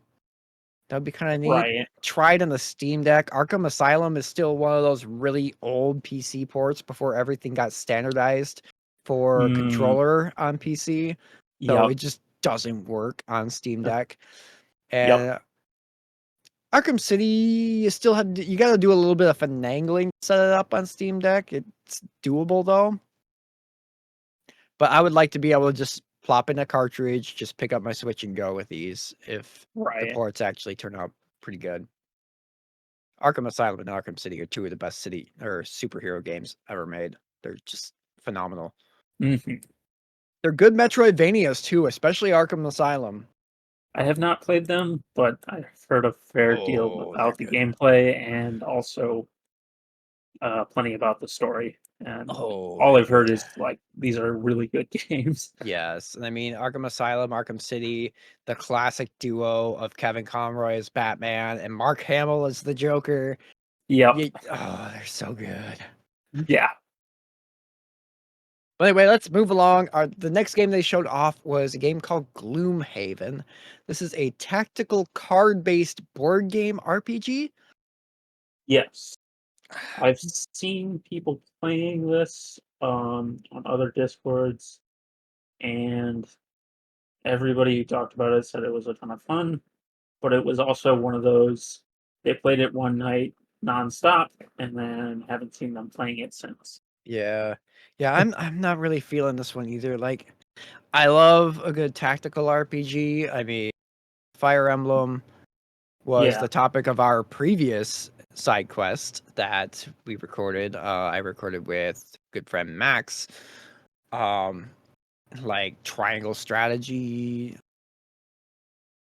A: That'd be kind of neat.
B: Right.
A: Try it on the Steam Deck. Arkham Asylum is still one of those really old PC ports before everything got standardized for
B: Mm,
A: controller on PC. So
B: yep.
A: it just doesn't work on Steam
B: Uh,
A: Deck.
B: Yep.
A: And Arkham City, you got to do a little bit of finagling to set it up on Steam Deck. It's doable though. But I would like to be able to just plop in a cartridge, just pick up my Switch and go with these if the
B: Right.
A: ports actually turn out pretty good. Arkham Asylum and Arkham City are 2 of the best city or superhero games ever made. They're just phenomenal.
B: Mhm.
A: They're good Metroidvanias too, especially Arkham Asylum.
B: I have not played them, but I've heard a fair deal
A: Oh, they're
B: about the
A: good.
B: gameplay and also plenty about the story, and
A: Oh,
B: all
A: they're
B: I've heard
A: good.
B: is like these are really good games.
A: Yes, and I mean Arkham Asylum, Arkham City, the classic duo of Kevin Conroy as Batman and Mark Hamill as the Joker.
B: Yep.
A: Oh, they're so good.
B: Yeah.
A: But anyway, let's move along. The next game they showed off was a game called Gloomhaven. This is a tactical card-based board game RPG.
B: Yes. I've seen people playing this on other discords, and everybody who talked about it said it was a ton of fun. But it was also one of those they played it one night nonstop, and then haven't seen them playing it since.
A: Yeah. Yeah, I'm not really feeling this one either. Like, I love a good tactical RPG. I mean, Fire Emblem was
B: Yeah.
A: the topic of our previous side quest that we recorded. I recorded with good friend Max. Um, like Triangle Strategy,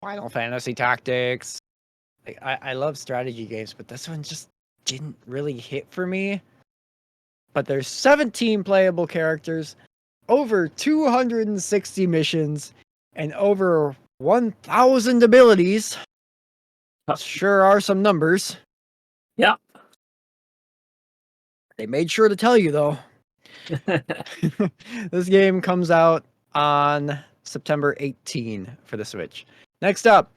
A: Final Fantasy Tactics. Like, I love strategy games, but this one just didn't really hit for me. But there's 17 playable characters, over 260 missions, and over 1,000 abilities. Sure are some numbers.
B: Yeah.
A: They made sure to tell you, though. This game comes out on September 18 for the Switch. Next up,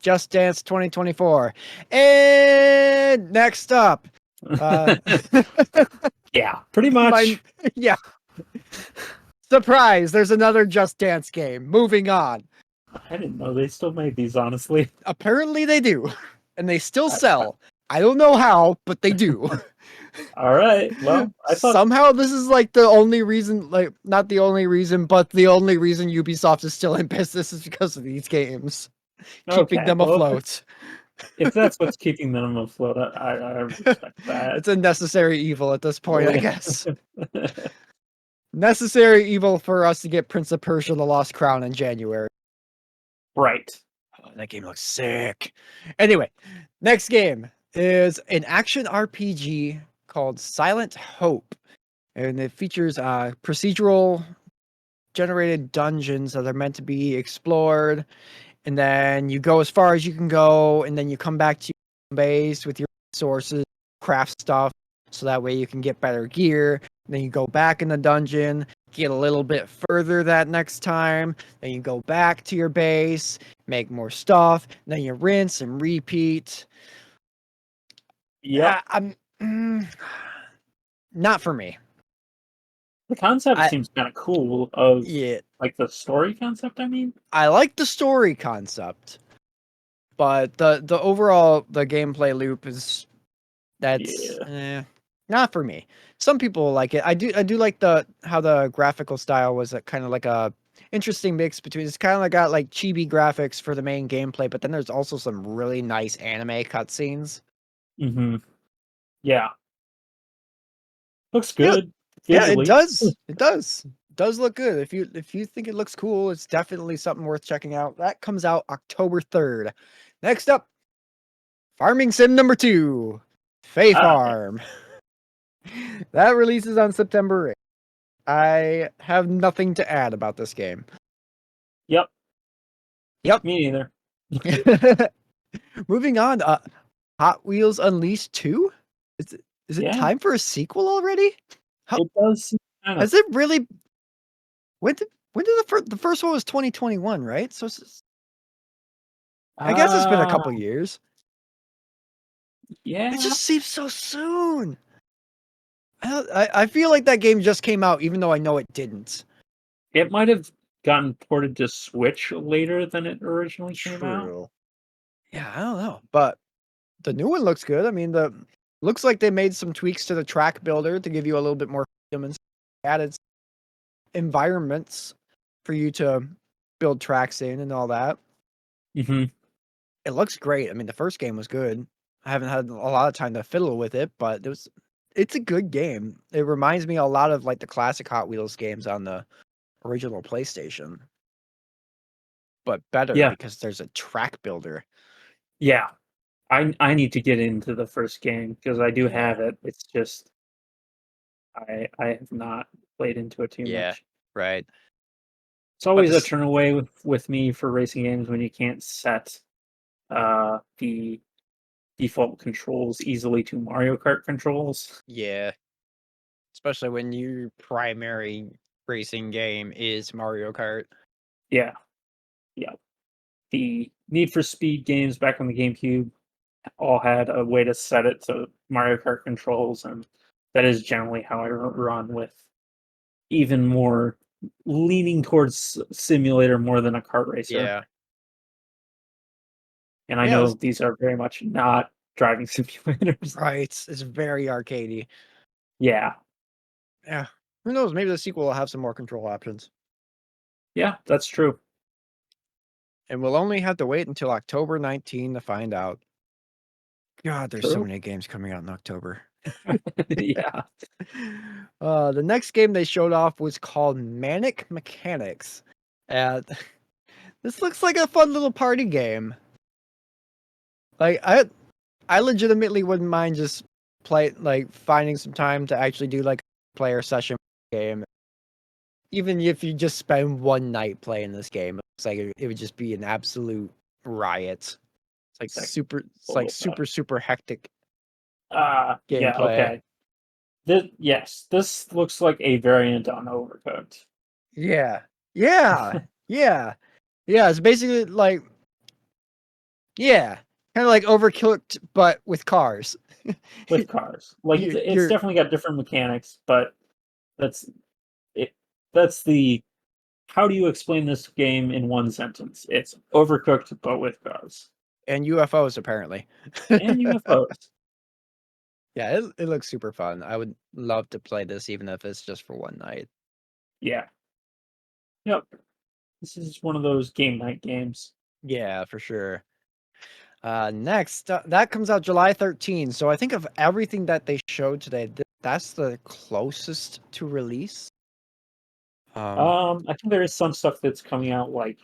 A: Just Dance 2024. And next up, uh,
B: Yeah, pretty
A: my,
B: much.
A: yeah, surprise, there's another Just Dance game. Moving on.
B: I didn't know they still made these, honestly.
A: Apparently they do, and they still
B: I,
A: sell. I don't know how, but they do.
B: all right. Well, I thought
A: Somehow this is like the only reason, like not the only reason, but the only reason Ubisoft is still in business is because of these games, keeping
B: okay.
A: them
B: Well,
A: afloat.
B: if that's what's keeping them afloat, I respect that.
A: It's a necessary evil at this point, I
B: Yeah.
A: guess. Necessary evil for us to get Prince of Persia: The Lost Crown in January.
B: Right.
A: Oh, that game looks sick. Anyway, next game is an action RPG called Silent Hope, and it features procedural generated dungeons that are meant to be explored, and then you go as far as you can go, and then you come back to your base with your resources, craft stuff, so that way you can get better gear. Then you go back in the dungeon, get a little bit further that next time, then you go back to your base, make more stuff, then you rinse and repeat.
B: Yep.
A: I'm not for me.
B: The concept
A: I
B: seems kind of cool of
A: Yeah,
B: like the story concept, I mean.
A: I like the story concept, but the overall the gameplay loop is that's
B: Yeah.
A: not for me. Some people like it. I do like the how the graphical style was kind of like a interesting mix between. It's kind of like got like chibi graphics for the main gameplay, but then there's also some really nice anime cutscenes.
B: Mhm. Yeah. Looks
A: Yeah,
B: good
A: yeah, it
B: visually.
A: does. It does. It does look good. If you think it looks cool, it's definitely something worth checking out. That comes out October 3rd. Next up, Farming Sim number 2, Fae
B: Ah,
A: Farm. That releases on September 8th. I have nothing to add about this game.
B: yep.
A: Yep.
B: Me neither.
A: Moving on, Hot Wheels Unleashed 2? Is it
B: Yeah,
A: time for a sequel already? How
B: it does seem kind of.
A: has it really when did the first one was 2021, right? So I guess it's been a
B: Ah,
A: couple years. It
B: yeah.
A: just seems so soon. I feel like that game just came out even though I know it didn't.
B: It might have gotten ported to Switch later than it originally came out.
A: True. Yeah, I don't know, but the new one looks good. I mean, the looks like they made some tweaks to the track builder to give you a little bit more freedom and added environments for you to build tracks in and all that.
B: Mhm.
A: It looks great. I mean, the first game was good. I haven't had a lot of time to fiddle with it, but it's a good game. It reminds me a lot of like the classic Hot Wheels games on the original PlayStation, but better
B: Yeah,
A: because there's a track builder.
B: yeah. I need to get into the first game because I do
A: Yeah.
B: have it. It's just I have not played into it too
A: Yeah.
B: much.
A: Right.
B: It's
A: But
B: always a
A: this
B: turn away with me for racing games when you can't set the default controls easily to Mario Kart controls.
A: yeah, especially when your primary racing game is Mario Kart.
B: Yeah, yeah. The Need for Speed games back on the GameCube all had a way to set it to Mario Kart controls, and that is generally how I run with even more leaning towards simulator more than a kart racer.
A: Yeah.
B: And I
A: Yeah,
B: know these are very much not driving simulators.
A: right. It's very arcadey.
B: Yeah,
A: Yeah. Who knows? Maybe the sequel will have some more control options.
B: yeah, that's true.
A: And we'll only have to wait until October 19 to find out. God, there's so
B: True.
A: many games coming out in October.
B: Yeah.
A: The next game they showed off was called Manic Mechanics. And this looks like a fun little party game. Like I legitimately wouldn't mind just finding some time to actually do like a player session game. Even if you just spend one night playing this game, it's like it would just be an absolute riot.
B: Second
A: It's like
B: pull this up.
A: super hectic
B: Yeah,
A: gameplay.
B: okay. Yes, this looks like a variant on Overcooked.
A: Yeah. Yeah. Yeah. Yeah, it's basically like yeah, kind of like Overcooked but with cars.
B: With cars. Like it's
A: You're
B: definitely got different mechanics, but that's it that's the how do you explain this game in one sentence? It's Overcooked but with cars.
A: and UFOs apparently.
B: And UFOs.
A: Yeah, it looks super fun. I would love to play this even if it's just for one night.
B: Yeah. Yep. This is one of those game night games.
A: Yeah, for sure. Next, that comes out July 13. So I think of everything that they showed today, that's the closest to release. Um,
B: I think there is some stuff that's coming out like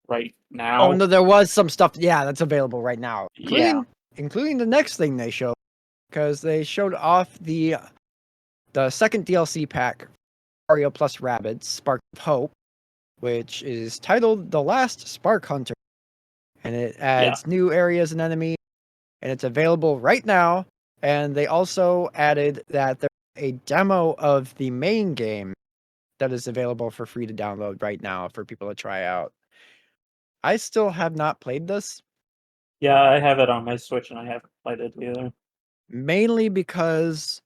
B: right
A: oh
B: now.
A: no, there was some stuff, yeah, that's available right now,
B: Yeah.
A: including the next thing they showed, because they showed off the second DLC pack, Mario plus Rabbids Spark of Hope, which is titled The Last Spark Hunter, and it
B: Yeah.
A: adds new areas and enemies, and it's available right now. And they also added that there's a demo of the main game that is available for free to download right now for people to try out. I still have not played this,
B: Yeah, I have it on my Switch and I haven't played it either.
A: mainly because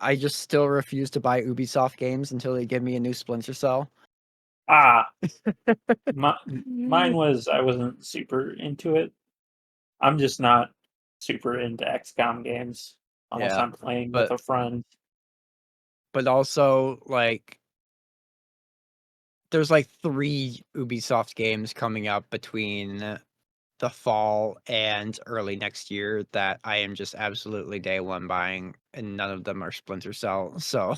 A: I just still refuse to buy Ubisoft games until they give me a new Splinter Cell.
B: Ah, my, mine was I wasn't super into it. I'm just not super into XCOM games unless
A: Yeah,
B: I'm playing with
A: but
B: a friend.
A: also like there's like 3 Ubisoft games coming up between the fall and early next year that I am just absolutely day one buying, and none of them are Splinter Cell. So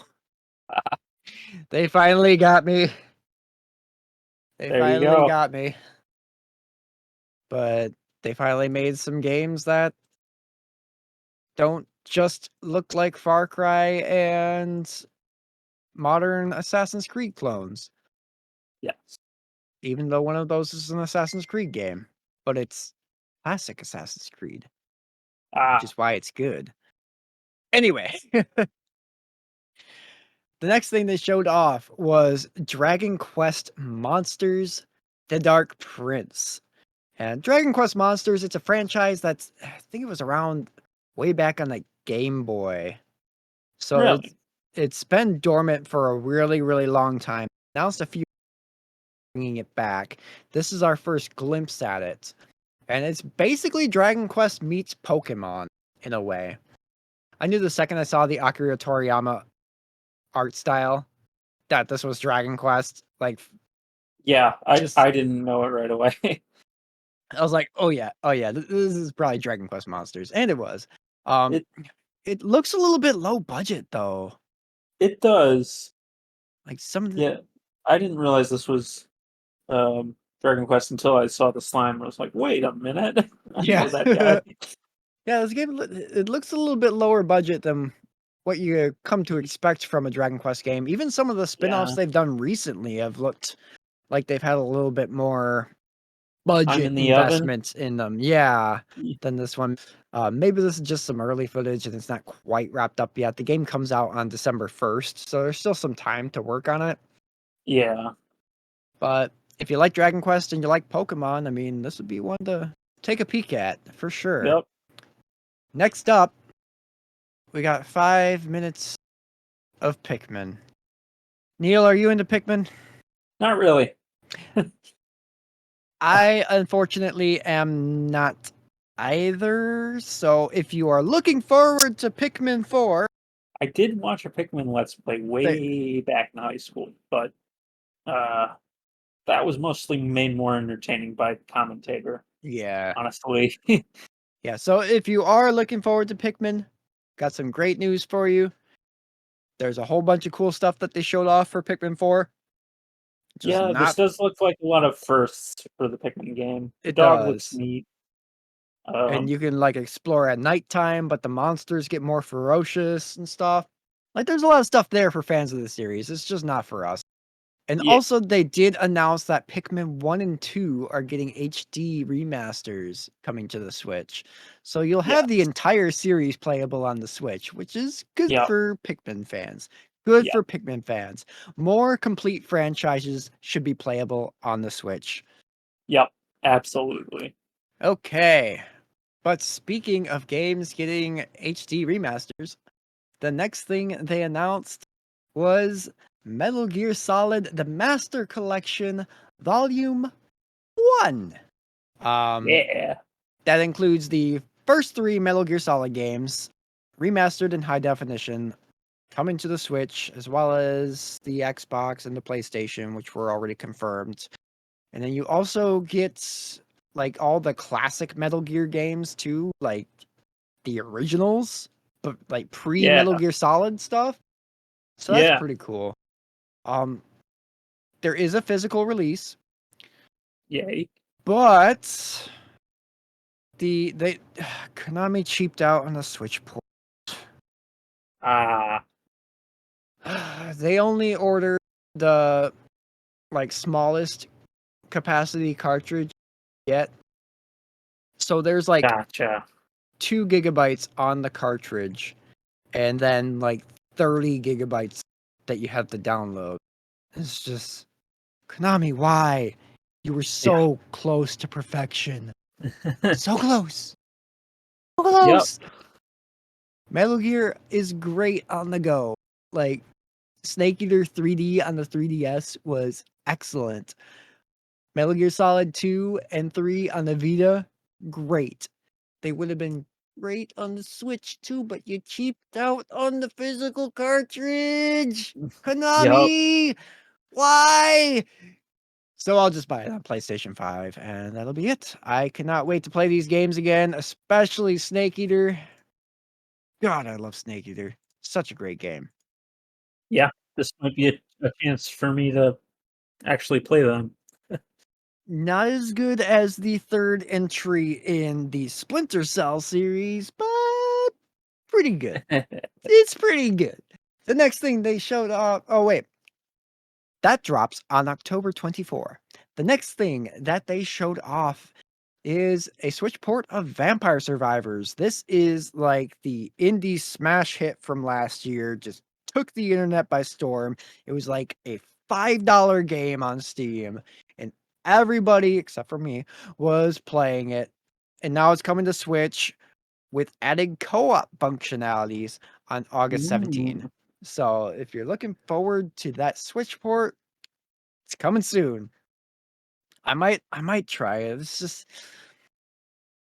A: they finally got me. They
B: There you
A: finally
B: go.
A: got me. But they finally made some games that don't just look like Far Cry and modern Assassin's Creed clones,
B: Yes.
A: even though one of those is an Assassin's Creed game. But it's classic Assassin's Creed, which
B: Ah,
A: is why it's good. Anyway, the next thing they showed off was Dragon Quest Monsters: The Dark Prince. And Dragon Quest Monsters, it's a franchise that's I think it was around way back on the Game Boy. So
B: really?
A: it's been dormant for a really long time. Announced a few bringing it back. This is our first glimpse at it. And it's basically Dragon Quest meets Pokemon in a way. I knew the second I saw the Akira Toriyama art style that this was Dragon Quest. Like,
B: Yeah, I
A: just
B: I didn't know it right away.
A: I was like, oh yeah, this is probably Dragon Quest Monsters, and it was. Um,
B: it
A: it looks a little bit low budget though.
B: it does.
A: Like some of the
B: Yeah, I didn't realize this was Dragon Quest until I saw the slime. I was like, wait a minute, I
A: yeah,
B: know that guy.
A: Yeah, this game it looks a little bit lower budget than what you come to expect from a Dragon Quest game. Even some of the spin-offs
B: Yeah,
A: they've done recently have looked like they've had a little bit more
B: I'm
A: budget
B: in the oven.
A: investments in them. Yeah,
B: Y-
A: than this one. Maybe this is just some early footage and it's not quite wrapped up yet. The game comes out on December 1st, so there's still some time to work on it.
B: Yeah.
A: But if you like Dragon Quest and you like Pokemon, I mean, this would be one to take a peek at for sure.
B: Yep.
A: Next up, we got 5 minutes of Pikmin. Neal, are you into Pikmin?
B: Not really.
A: I unfortunately am not either. So if you are looking forward to Pikmin 4,
B: I did watch a Pikmin Let's Play
A: they,
B: way back in high school, but uh, that was mostly made more entertaining by the commentator,
A: yeah.
B: honestly.
A: Yeah, so if you are looking forward to Pikmin, got some great news for you. There's a whole bunch of cool stuff that they showed off for Pikmin 4. Just
B: Yeah, this
A: not,
B: does look like a lot of firsts for the Pikmin game. The
A: it
B: dog looks
A: does.
B: neat.
A: And you can like explore at nighttime, but the monsters get more ferocious and stuff. Like there's a lot of stuff there for fans of the series. It's just not for us. And
B: Yeah,
A: also they did announce that Pikmin 1 and 2 are getting HD remasters coming to the Switch. So you'll have the
B: yes,
A: entire series playable on the Switch, which is good
B: yep,
A: for Pikmin fans. Good
B: yep,
A: for Pikmin fans. More complete franchises should be playable on the Switch.
B: yep, absolutely.
A: Okay. But speaking of games getting HD remasters, the next thing they announced was Metal Gear Solid The Master Collection Volume 1. Um,
B: Yeah,
A: that includes the first 3 Metal Gear Solid games, remastered in high definition, coming to the Switch, as well as the Xbox and the PlayStation, which were already confirmed. And then you also get like all the classic Metal Gear games too, like the originals, but like pre
B: yeah,
A: Metal Gear Solid stuff. So that's
B: yeah,
A: pretty cool. Um, there is a physical release,
B: yay.
A: but they Konami cheaped out on the Switch port.
B: Ah,
A: They only ordered the like smallest capacity cartridge yet. So there's like
B: gotcha.
A: 2 gigabytes on the cartridge and then like 30 gigabytes that you have to download. It's just Konami, why? You were
B: Yeah,
A: so close to perfection. So close. So
B: yep,
A: close. Metal Gear is great on the go. Like Snake Eater 3D on the 3DS was excellent. Metal Gear Solid 2 and 3 on the Vita, great. They would have been great on the Switch too, but you cheaped out on the physical cartridge.
B: yep,
A: Konami, why? So I'll just buy it on PlayStation 5 and that'll be it. I cannot wait to play these games again, especially Snake Eater. God, I love Snake Eater. Such a great game.
B: yeah. This might be a chance for me to actually play them.
A: Not as good as the third entry in the Splinter Cell series, but pretty good. It's pretty good. The next thing they showed off. Oh, wait. That drops on October 24. The next thing that they showed off is a Switch port of Vampire Survivors. This is like the indie smash hit from last year, just took the internet by storm. It was like a $5 game on Steam, and everybody except for me was playing it. And now it's coming to Switch with added co-op functionalities on August 17.
B: Ooh.
A: So if you're looking forward to that Switch port, it's coming soon. I might try it. It's just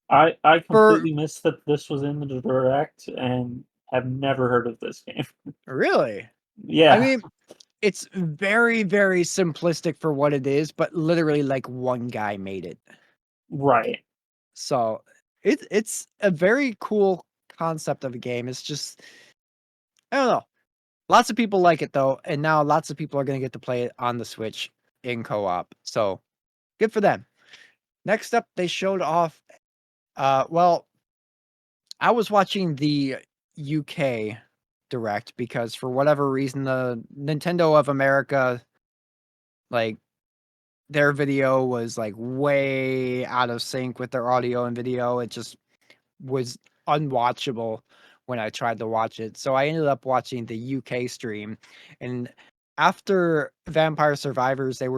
B: I
A: for
B: completely missed that this was in the direct and have never heard of this game.
A: really. I
B: Yeah,
A: mean, it's very, very simplistic for what it is, but literally like one guy made it.
B: right.
A: So it's a very cool concept of a game. It's just I don't know. Lots of people like it though, and now lots of people are gonna get to play it on the Switch in co-op. So good for them. Next up, they showed off well, I was watching the UK Direct because for whatever reason, the Nintendo of America, like, their video was, like, way out of sync with their audio and video. It just was unwatchable when I tried to watch it. So I ended up watching the UK stream. And after Vampire Survivors, they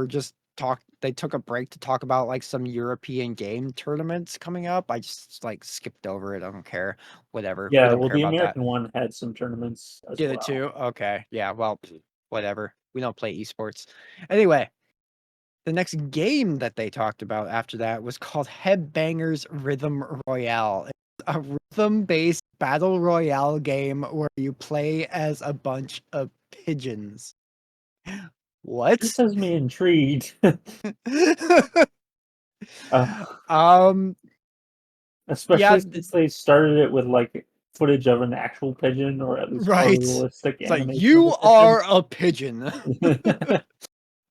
A: took a break to talk about like some European game tournaments coming up. I just like skipped over it. I don't care. Whatever. We
B: Yeah,
A: don't
B: well,
A: care
B: the
A: about that.
B: American one had some tournaments as
A: Did it
B: well.
A: too? Okay. Yeah, well, whatever. We don't play esports. Anyway, the next game that they talked about after that was called Headbangers Rhythm Royale. It's a rhythm-based battle royale game where you play as a bunch of pigeons.
B: This
A: What?
B: has me intrigued. uh,
A: Um, yeah,
B: especially since they started it with like footage of an actual pigeon, or at least
A: right.
B: photorealistic
A: It's like,
B: animation of
A: you
B: a pigeon.
A: are a pigeon.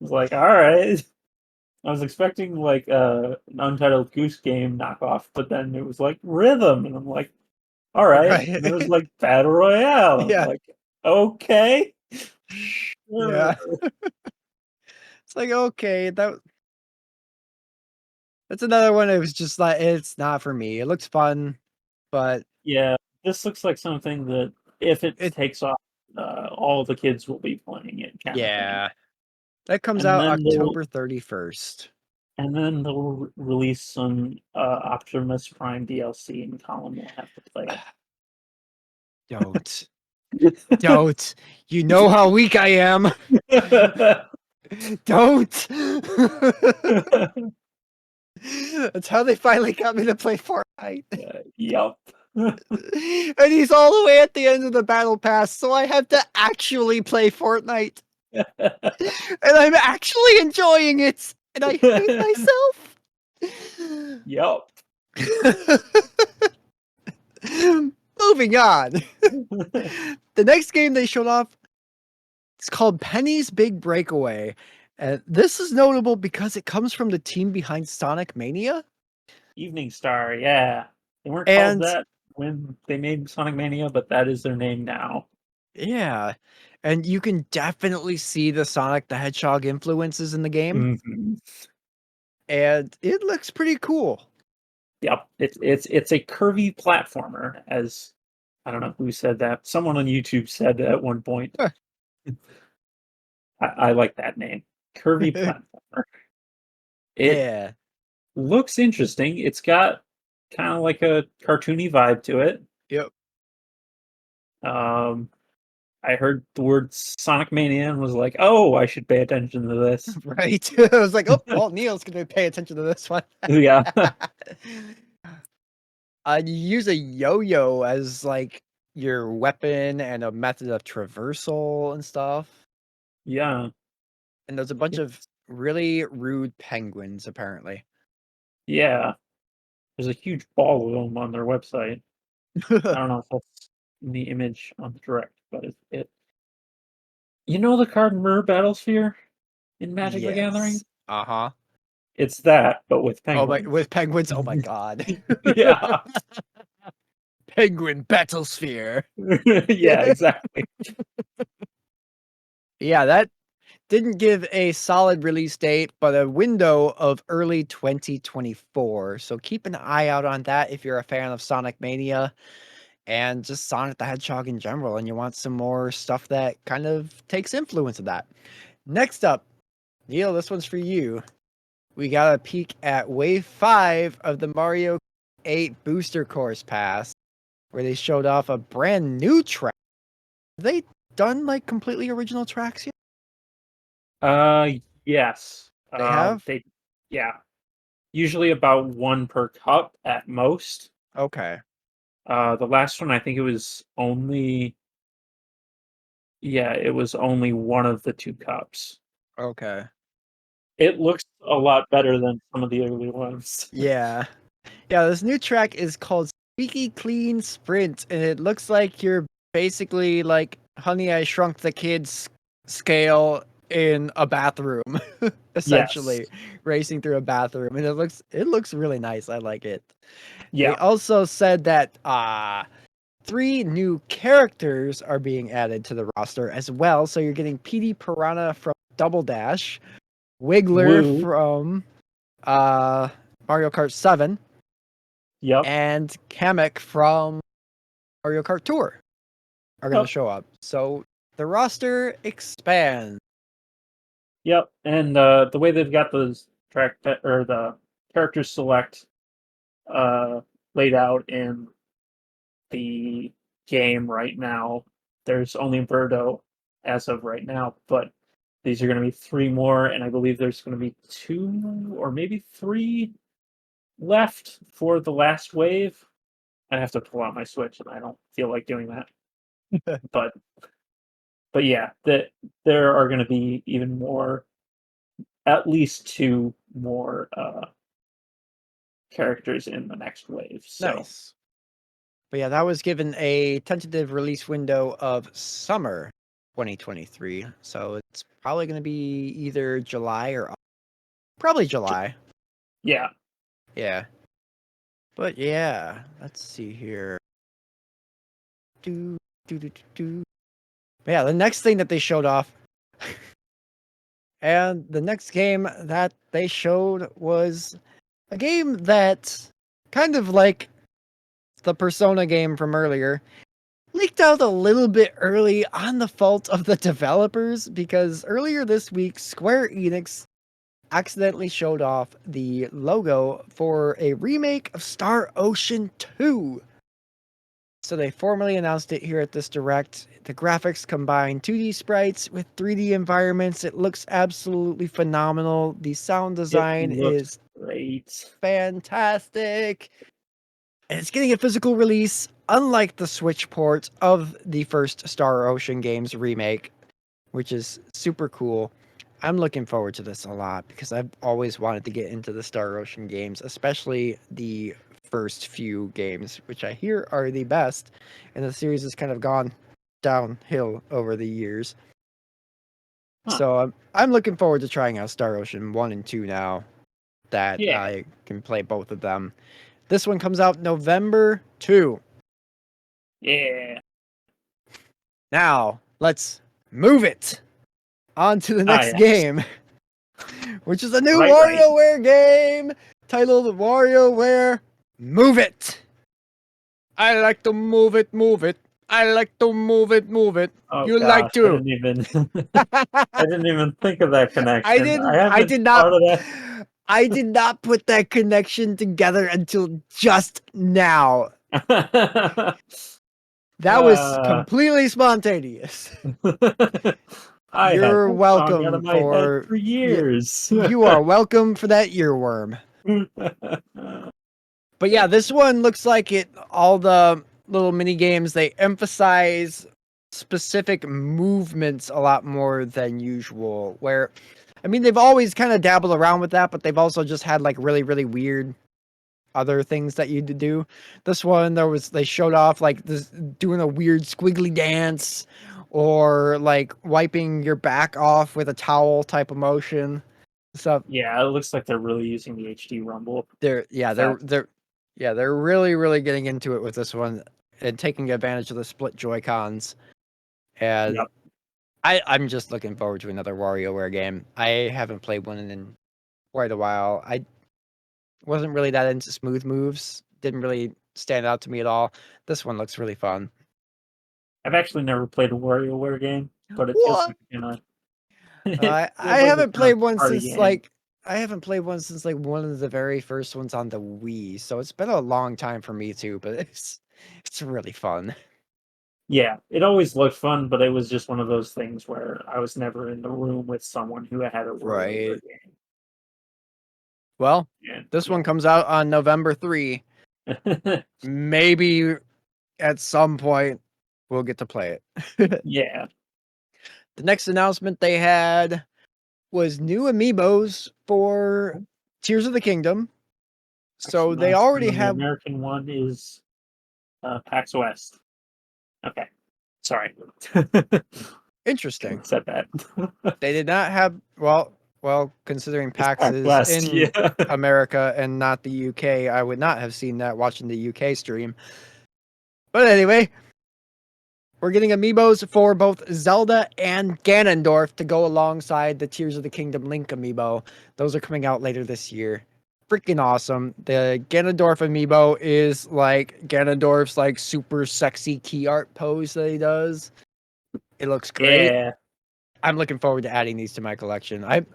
B: It's like, all right. I was expecting like an Untitled Goose Game knockoff, but then it was like rhythm, and I'm like, all right.
A: Right.
B: And there was like battle royale. I'm
A: Yeah,
B: like, okay, sure.
A: yeah. It's like, okay, that's another one. It was just like, it's not for me. It looks fun, but
B: Yeah, this looks like something that if it
A: it,
B: takes off, all the kids will be playing it, kind of thing.
A: yeah. That comes
B: And
A: out
B: then they'll
A: October 31st.
B: release some Optimus Prime DLC, and Colin will have to play
A: Don't.
B: it.
A: Don't. You know how weak I am. Don't. That's how they finally got me to play Fortnite.
B: Yup.
A: And he's all the way at the end of the battle pass, so I have to actually play Fortnite. And I'm actually enjoying it. And I hate myself.
B: Yup.
A: Moving on. The next game they showed off, it's called Penny's Big Breakaway. This is notable because it comes from the team behind Sonic Mania.
B: Evening Star, yeah. They weren't called
A: And
B: that when they made Sonic Mania, but that is their name now.
A: yeah, and you can definitely see the Sonic the Hedgehog influences in the game.
B: Mhm.
A: And it looks pretty cool.
B: Yep, it's a curvy platformer, as I don't know who said that. Someone on YouTube said at one point. I like that name, curvy platformer. It
A: Yeah.
B: looks interesting. It's got kind of like a cartoony vibe to it.
A: Yep.
B: Um, I heard the word Sonic Mania and was like, "Oh, I should pay attention to this."
A: Right. I was like, oh, well, Neal's gonna pay attention to this one.
B: Yeah,
A: You use a yo-yo as like your weapon and a method of traversal and stuff.
B: yeah,
A: And there's a bunch of
B: it's
A: really rude penguins, apparently.
B: yeah. There's a huge ball of them on their website. I don't know if that's in the image on the direct, but it. You know the card Mirror Battlesphere in Magic the Gathering?
A: Yes. Uh-huh.
B: It's that, but with
A: Oh my,
B: penguins.
A: with penguins. Oh my god.
B: Yeah.
A: Penguin Battlesphere.
B: Yeah, exactly.
A: Yeah, that didn't give a solid release date, but a window of early 2024. So keep an eye out on that if you're a fan of Sonic Mania and just Sonic the Hedgehog in general, and you want some more stuff that kind of takes influence of that. Next up, Neal, this one's for you. We got a peek at Wave 5 of the Mario 8 Booster Course Pass, where they showed off a brand new track. Have they done like completely original tracks yet?
B: Uh, yes.
A: They have?
B: They, yeah, usually about one per cup at most.
A: Okay.
B: The last one, I think it was only, yeah, it was only one of the two cups.
A: Okay.
B: It looks a lot better than some of the early ones.
A: Yeah. Yeah, this new track is called Squeaky Clean Sprint, and it looks like you're basically like Honey, I Shrunk the Kids scale in a bathroom, essentially
B: Yes.
A: racing through a bathroom, and it looks really nice. I like it. They
B: Yeah.
A: also said that 3 new characters are being added to the roster as well. So you're getting PD Piranha from Double Dash, Wiggler
B: Woo.
A: from Mario Kart 7,
B: Yep.
A: and Kamek from Mario Kart Tour are going to
B: Yep.
A: show up. So the roster expands.
B: Yep. And the way they've got those or the character select uh, laid out in the game right now, there's only Birdo as of right now, but these are going to be 3 more, and I believe there's going to be 2 or maybe 3 left for the last wave. I have to pull out my Switch, and I don't feel like doing that. But yeah, that there are going to be even more, at least 2 more characters in the next wave. So
A: Nice. But yeah, that was given a tentative release window of summer 2023. So it's probably going to be either July or probably July.
B: yeah,
A: Yeah. But yeah, let's see here. Do, do, do, do, do. Yeah, the next thing that they showed off, and the next game that they showed was a game that, kind of like the Persona game from earlier, leaked out a little bit early on the fault of the developers, because earlier this week, Square Enix accidentally showed off the logo for a remake of Star Ocean 2. So they formally announced it here at this direct. The graphics combine 2D sprites with 3D environments. It looks absolutely phenomenal. The sound
B: it
A: design
B: looks
A: is
B: great.
A: fantastic. And it's getting a physical release, unlike the Switch port of the first Star Ocean games remake, which is super cool. I'm looking forward to this a lot because I've always wanted to get into the Star Ocean games, especially the first few games, which I hear are the best. And the series has kind of gone downhill over the years.
B: Huh.
A: So I'm looking forward to trying out Star Ocean 1 and 2 now that
B: Yeah.
A: I can play both of them. This one comes out November 2.
B: Yeah.
A: Now, let's move it on to the
B: Ah,
A: next
B: yes.
A: game, which is a new
B: Right, right.
A: WarioWare game titled WarioWare Move It. I like to move it, move it. I like to move it, move it.
B: Oh
A: You like
B: gosh, I
A: to.
B: didn't even I didn't even think of that connection. I
A: I
B: haven't
A: did not,
B: thought of that.
A: I did not put that connection together until just now. That was
B: Uh,
A: completely spontaneous.
B: I had
A: You're
B: that song out
A: welcome
B: of my head
A: for,
B: for years.
A: you are welcome for that earworm. But yeah, this one looks like it. All the little mini games, they emphasize specific movements a lot more than usual. Where, I mean, they've always kind of dabbled around with that, but they've also just had like really, really weird other things that you to do. This one, they showed off like this doing a weird squiggly dance, or like wiping your back off with a towel type of motion. So
B: Yeah, it looks like they're really using the HD Rumble
A: they're yeah
B: effect.
A: they're really really getting into it with this one and taking advantage of the split Joy Cons. And
B: Yep.
A: I'm just looking forward to another WarioWare game. I haven't played one in quite a while. I wasn't really that into smooth moves. Didn't really stand out to me at all. This one looks really fun.
B: I've actually never played a WarioWare game, but it feels
A: What?
B: like it
A: I
B: feels like a
A: haven't
B: kind of
A: played one
B: party
A: since
B: game.
A: like I haven't played one since like one of the very first ones on the Wii. So it's been a long time for me too, but it's really fun.
B: Yeah, it always looked fun, but it was just one of those things where I was never in the room with someone who had a WarioWare
A: Right. Well,
B: game.
A: this one
B: Yeah.
A: comes out on November 3. Maybe at some point we'll get to play it.
B: Yeah.
A: The next announcement they had was new amiibos for Tears of the Kingdom. So
B: Actually,
A: they
B: last
A: already
B: one, the
A: have
B: American one is PAX West. Okay. Sorry.
A: Interesting.
B: have said that.
A: They did not have well, considering
B: It's
A: PAX
B: back
A: is
B: west,
A: in
B: yeah.
A: America and not the UK, I would not have seen that watching the UK stream. But anyway, we're getting amiibos for both Zelda and Ganondorf to go alongside the Tears of the Kingdom Link amiibo. Those are coming out later this year. Freaking awesome. The Ganondorf amiibo is like Ganondorf's like super sexy key art pose that he does. It looks great.
B: Yeah.
A: I'm looking forward to adding these to my collection. I've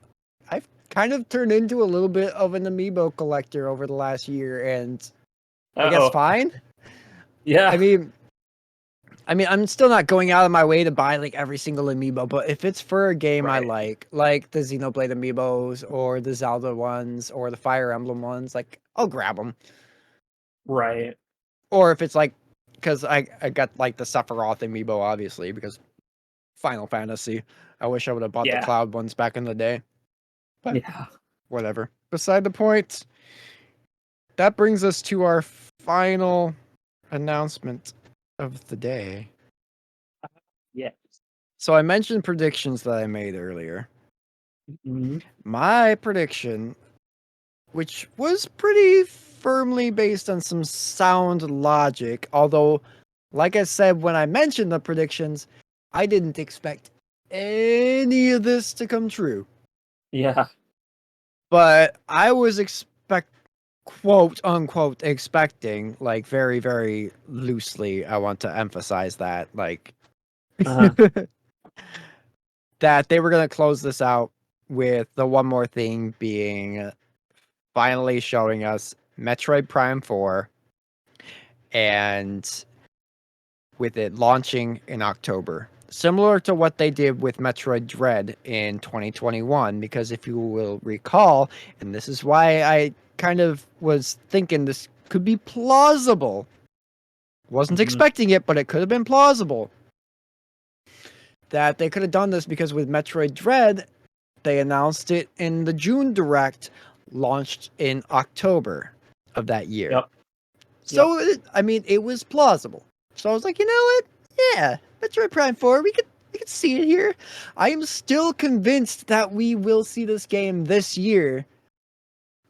A: kind of turned into a little bit of an amiibo collector over the last year, and I guess
B: Uh-oh.
A: fine.
B: Yeah.
A: I mean, I'm still not going out of my way to buy like every single amiibo, but if it's for a game I
B: Right.
A: like the Xenoblade amiibos or the Zelda ones or the Fire Emblem ones, like I'll grab them.
B: Right.
A: Or if it's like, because I got like the Sephiroth amiibo, obviously, because Final Fantasy. I wish I would have bought the
B: Yeah.
A: Cloud ones back in the day, but
B: Yeah.
A: whatever. Beside the point, that brings us to our final announcement of the day.
B: Yes.
A: So I mentioned predictions that I made earlier.
B: Mhm.
A: My prediction, which was pretty firmly based on some sound logic, although, like I said when I mentioned the predictions, I didn't expect any of this to come true.
B: Yeah.
A: But I was quote unquote expecting, like very, very loosely, I want to emphasize that, like
B: Uh-huh.
A: that they were gonna close this out with the one more thing being finally showing us Metroid Prime 4 and with it launching in October. Similar to what they did with Metroid Dread in 2021, because if you will recall, and this is why I kind of was thinking this could be plausible. Wasn't
B: Mhm.
A: expecting it, but it could have been plausible. That they could have done this because with Metroid Dread, they announced it in the June Direct, launched in October of that year.
B: Yep.
A: So, I mean, it was plausible. So I was like, you know what? Yeah, Metroid Prime 4, we could see it here. I am still convinced that we will see this game this year.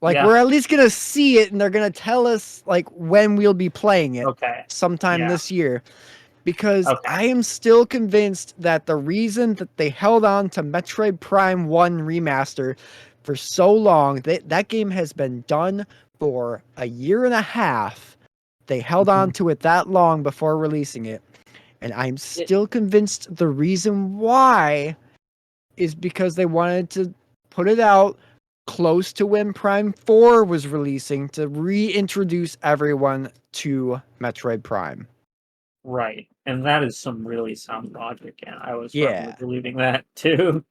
A: Like,
B: Yeah.
A: we're at least gonna see it, and they're gonna tell us like when we'll be playing it
B: Okay.
A: sometime
B: Yeah.
A: this year. Because
B: Okay.
A: I am still convinced that the reason that they held on to Metroid Prime 1 Remaster for so long, that game has been done for a year and a half. They held on
B: Mhm.
A: to it that long before releasing it. And I'm
B: It,
A: still convinced the reason why is because they wanted to put it out close to when Prime 4 was releasing to reintroduce everyone to Metroid Prime.
B: right. And that is some really sound logic, and I was firmly
A: Yeah.
B: believing that too.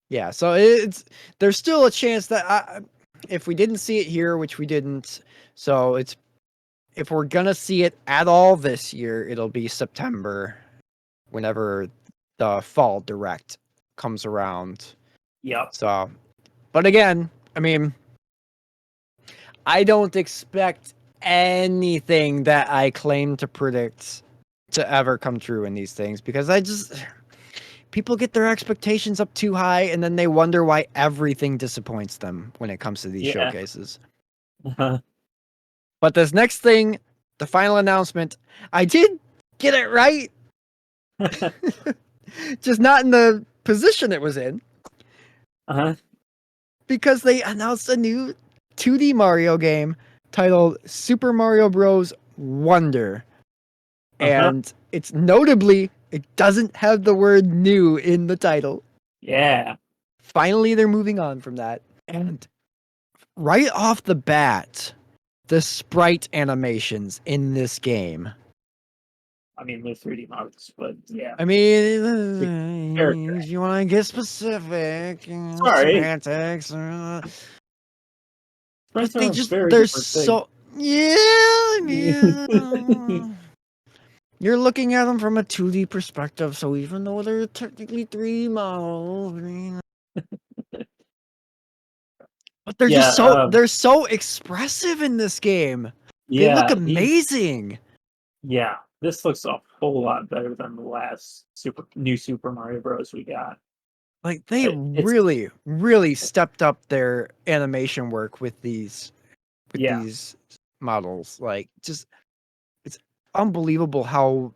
A: Yeah, so there's still a chance that if we didn't see it here, which we didn't, so it's if we're gonna see it at all this year, it'll be September, whenever the fall direct comes around.
B: Yep.
A: So, but again, I mean, I don't expect anything that I claim to predict to ever come true in these things because people get their expectations up too high and then they wonder why everything disappoints them when it comes to these
B: Yeah.
A: showcases. But this next thing, the final announcement, I did get it right, just not in the position it was in,
B: Uh-huh.
A: because they announced a new 2D Mario game titled Super Mario Bros. Wonder.
B: Uh-huh.
A: And it's notably, it doesn't have the word new in the title.
B: Yeah.
A: Finally, they're moving on from that. And right off the bat, the sprite animations in this game.
B: I mean, they're 3D models, but yeah.
A: I
B: The
A: mean,
B: character.
A: if you want to get specific,
B: Sorry.
A: semantics, but
B: Sprites are a very
A: they're
B: different thing.
A: so, yeah, I mean, you're looking at them from a 2D perspective, so even though they're technically 3D models, I mean, but
B: Yeah,
A: they're so expressive in this game. They look
B: yeah,
A: amazing.
B: yeah. This looks a whole lot better than the last new Super Mario Bros. We got.
A: Like they
B: It's
A: really, really stepped up their animation work with
B: yeah,
A: these models. Like just it's unbelievable how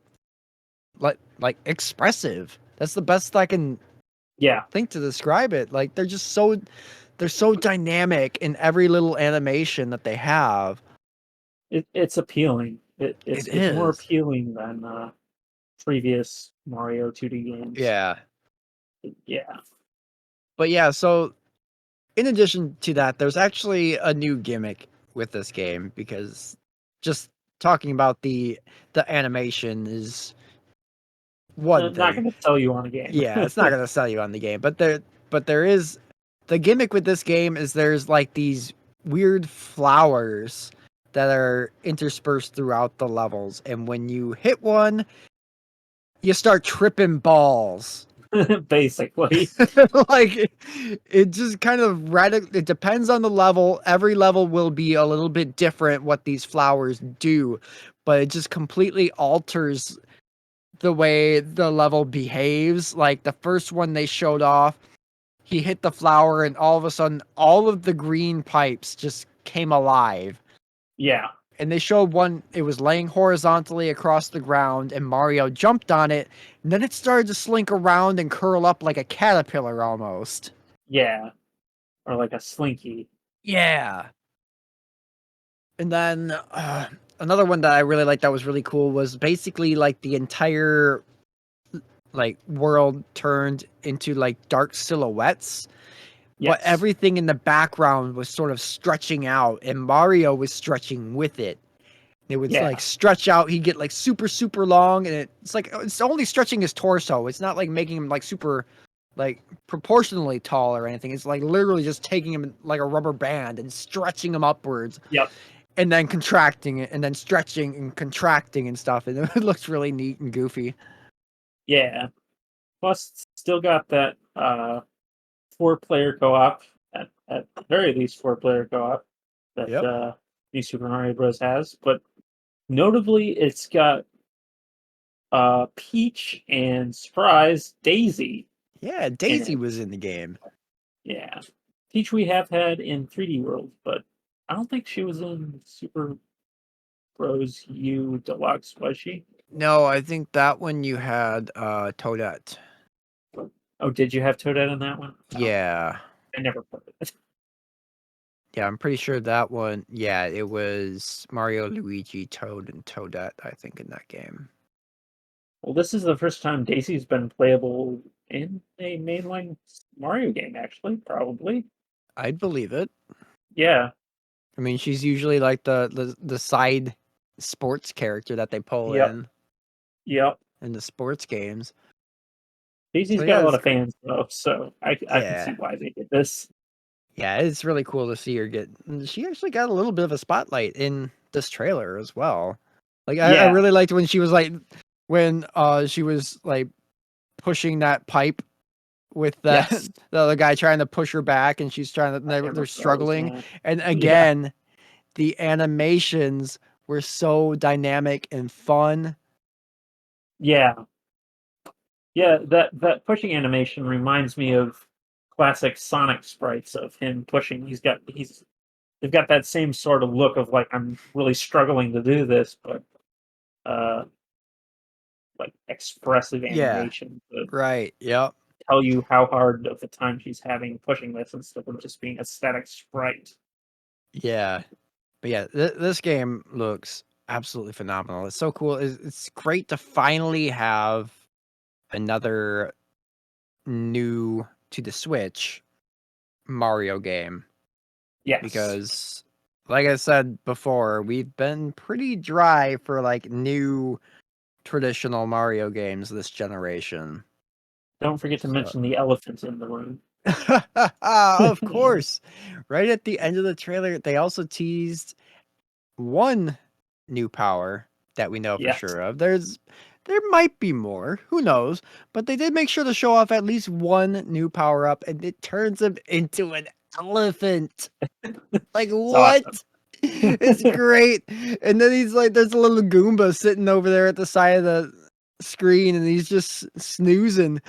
A: like expressive. That's the best I can
B: yeah.
A: think to describe it. Like they're so dynamic in every little animation that they have.
B: It's appealing.
A: It
B: It's more
A: is.
B: appealing than previous Mario 2D games.
A: Yeah.
B: Yeah.
A: But yeah, so in addition to that, there's actually a new gimmick with this game because just talking about the animation is one
B: Not
A: thing.
B: going to tell you on a game.
A: Yeah, it's not gonna sell you on the game, but there is the gimmick with this game is there's like these weird flowers that are interspersed throughout the levels, and when you hit one, you start tripping balls.
B: Basically.
A: Like it just kind of it depends on the level. Every level will be a little bit different what these flowers do, but it just completely alters the way the level behaves. Like the first one they showed off, he hit the flower and all of a sudden all of the green pipes just came alive.
B: Yeah.
A: And they showed one, it was laying horizontally across the ground and Mario jumped on it, and then it started to slink around and curl up like a caterpillar almost.
B: Yeah. Or like a slinky.
A: Yeah. And then another one that I really liked that was really cool was basically like the entire like world turned into like dark silhouettes, but
B: Yes.
A: everything in the background was sort of stretching out and Mario was stretching with it. It would like
B: Yeah.
A: stretch out, he'd get like super super long, and it's like it's only stretching his torso. It's not like making him like super like proportionally tall or anything. It's like literally just taking him like a rubber band and stretching him upwards
B: Yep.
A: and then contracting it and then stretching and contracting and stuff, and it looks really neat and goofy.
B: Yeah. Plus, still got that 4-player co-op at the very least 4-player co-op that
A: Yep.
B: New Super Mario Bros. Has. But notably, it's got Peach and surprise Daisy
A: Yeah,
B: in
A: Daisy
B: it.
A: was in the game.
B: Yeah, Peach we have had in 3D World, but I don't think she was in Super Bros. U Deluxe, was she?
A: No, I think that one you had Toadette.
B: Oh, did you have Toadette in that one?
A: Yeah.
B: I never played it.
A: Yeah, I'm pretty sure that one. Yeah, it was Mario, Luigi, Toad, and Toadette, I think, in that game.
B: Well, this is the first time Daisy's been playable in a mainline Mario game, actually, probably.
A: I'd believe it.
B: Yeah.
A: I mean, she's usually like the side sports character that they pull
B: Yep. Yep.
A: in the sports games. So
B: Daisy's got
A: yeah,
B: a lot
A: it's
B: of fans though, so I can see
A: yeah.
B: why they did this.
A: Yeah, it's really cool to see her get she actually got a little bit of a spotlight in this trailer as well. Like I
B: Yeah.
A: really liked when she was like when she was like pushing that pipe with
B: Yes.
A: the other guy trying to push her back and she's trying to
B: I
A: they're
B: remember those.
A: struggling,
B: Yeah.
A: and
B: Yeah.
A: again the animations were so dynamic and fun.
B: Yeah. Yeah. That pushing animation reminds me of classic Sonic sprites of him pushing. They've got that same sort of look of like I'm really struggling to do this, but uh like expressive
A: Yeah,
B: animation to
A: right. Yep.
B: tell you how hard of a time she's having pushing this instead of just being a static sprite.
A: Yeah. But yeah, this game looks absolutely phenomenal. It's so cool. It's great to finally have another new to the Switch Mario game
B: Yes.
A: because like I said before, we've been pretty dry for like new traditional Mario games this generation.
B: Don't forget to
A: So
B: mention the elephant in the room.
A: of course. Right at the end of the trailer, they also teased one new power that we know for
B: Yes.
A: sure of. There might be more, who knows? But they did make sure to show off at least one new power up, and it turns him into an elephant. Like
B: It's awesome.
A: what? It's great. And then he's like, there's a little Goomba sitting over there at the side of screen and he's just snoozing.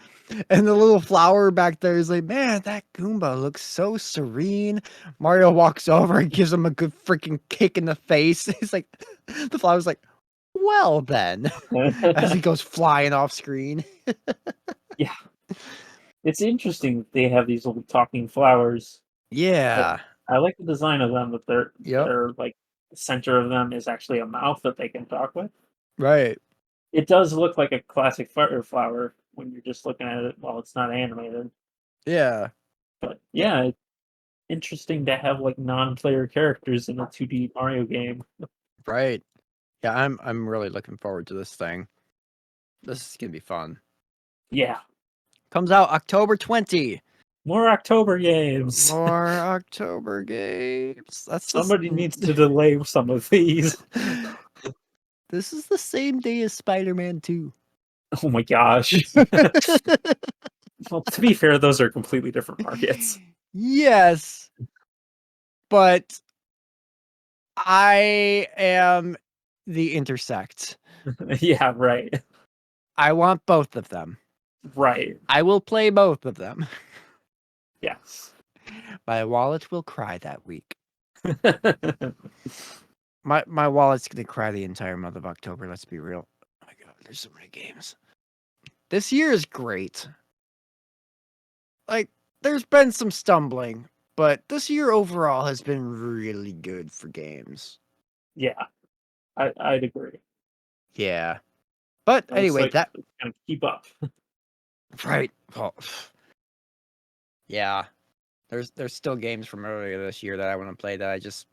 A: And the little flower back there is like, man, that Goomba looks so serene. Mario walks over and gives him a good freaking kick in the face. He's like, the flower's like, well then, as he goes flying off screen.
B: Yeah, it's interesting that they have these little talking flowers.
A: Yeah.
B: I like the design of them. That
A: Yep.
B: they're like the center of them is actually a mouth that they can talk with.
A: Right.
B: It does look like a classic fire flower when you're just looking at it while it's not animated.
A: Yeah.
B: But yeah, it's interesting to have like non-player characters in a 2D Mario game.
A: Right. Yeah, I'm really looking forward to this thing. This is gonna be fun.
B: Yeah,
A: Comes out October 20.
B: more October games.
A: More October games. That's the
B: Somebody needs to delay some of these.
A: This is the same day as Spider-Man 2.
B: Oh my gosh. Well, to be fair, those are completely different markets.
A: Yes, but I am the intersect.
B: Yeah, right.
A: I want both of them.
B: Right.
A: I will play both of them.
B: Yes.
A: My wallet will cry that week. My wallet's gonna cry the entire month of October, let's be real. Oh my god, there's so many games. This year is great. Like, there's been some stumbling, but this year overall has been really good for games.
B: Yeah, I'd agree.
A: Yeah. But
B: It's
A: anyway,
B: like
A: that
B: it's gonna keep up.
A: right. Well, yeah. There's still games from earlier this year that I want to play that I just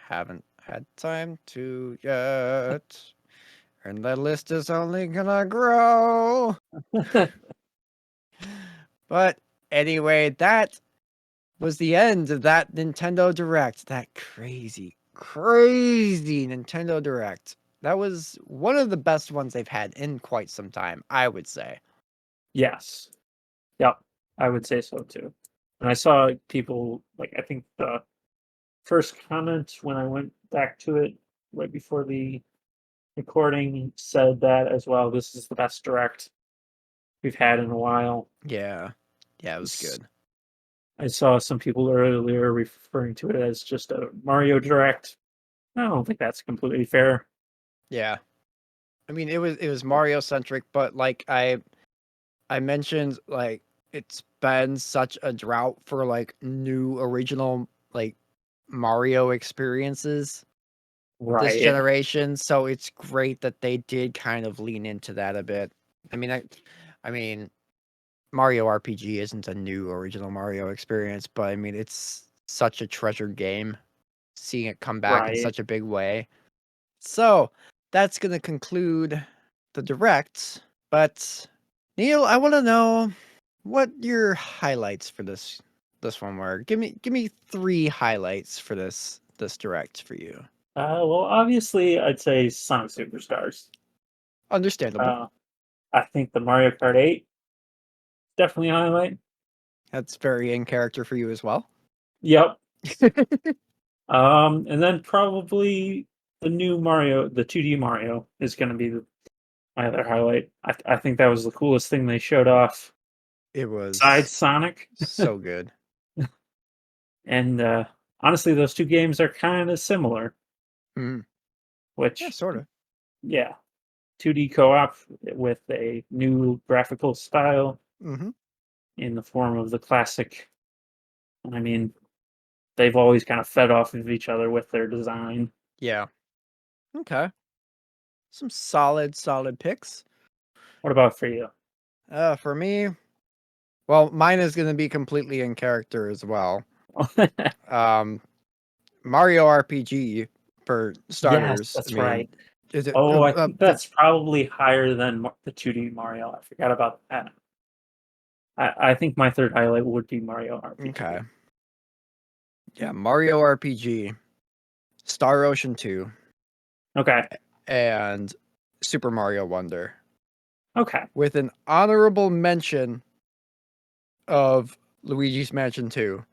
A: haven't had time to yet. And that list is only gonna grow. But anyway, that was the end of that Nintendo Direct. That crazy, crazy Nintendo Direct. That was one of the best ones they've had in quite some time, I would say.
B: Yes. Yep. I would say so too. And I saw people like I think the first comment when I went back to it right before the recording said that as well. This is the best direct we've had in a while.
A: Yeah. Yeah, it was good.
B: I saw some people earlier referring to it as just a Mario Direct. I don't think that's completely fair.
A: Yeah. I mean, it was Mario centric, but like I mentioned, like it's been such a drought for like new original like Mario experiences this
B: Right.
A: generation, so it's great that they did kind of lean into that a bit. I mean, I mean, Mario RPG isn't a new original Mario experience, but I mean, it's such a treasured game, seeing it come back in
B: Right.
A: such a big way. So that's gonna conclude the direct. But Neal, I want to know what your highlights for this one were. Give me 3 highlights for this direct for you.
B: Well, obviously, I'd say Sonic Superstars.
A: Understandable.
B: Uh, I think the Mario Kart 8 definitely a highlight.
A: That's very in character for you as well.
B: Yep. And then probably the new Mario, the 2D Mario, is going to be my other highlight. I think that was the coolest thing they showed off.
A: It
B: Besides
A: was
B: Sonic,
A: so good.
B: and honestly, those two games are kind of similar.
A: Mhm. Yeah,
B: Which,
A: sort of.
B: yeah, 2D co-op with a new graphical style
A: Mhm.
B: in the form of the classic. I mean, they've always kind of fed off of each other with their design.
A: Yeah. Okay. Some solid picks.
B: What about for you?
A: For me, well, mine is going to be completely in character as well. Um, Mario RPG for
B: Yes,
A: starters. I
B: that's
A: mean,
B: right.
A: is it
B: Oh, I think that's probably higher than the 2D Mario. I forgot about that. I think my third highlight would be Mario
A: okay?
B: RPG.
A: Yeah, Mario RPG, Star Ocean 2,
B: Okay.
A: and Super Mario Wonder,
B: Okay.
A: with an honorable mention of Luigi's Mansion 2,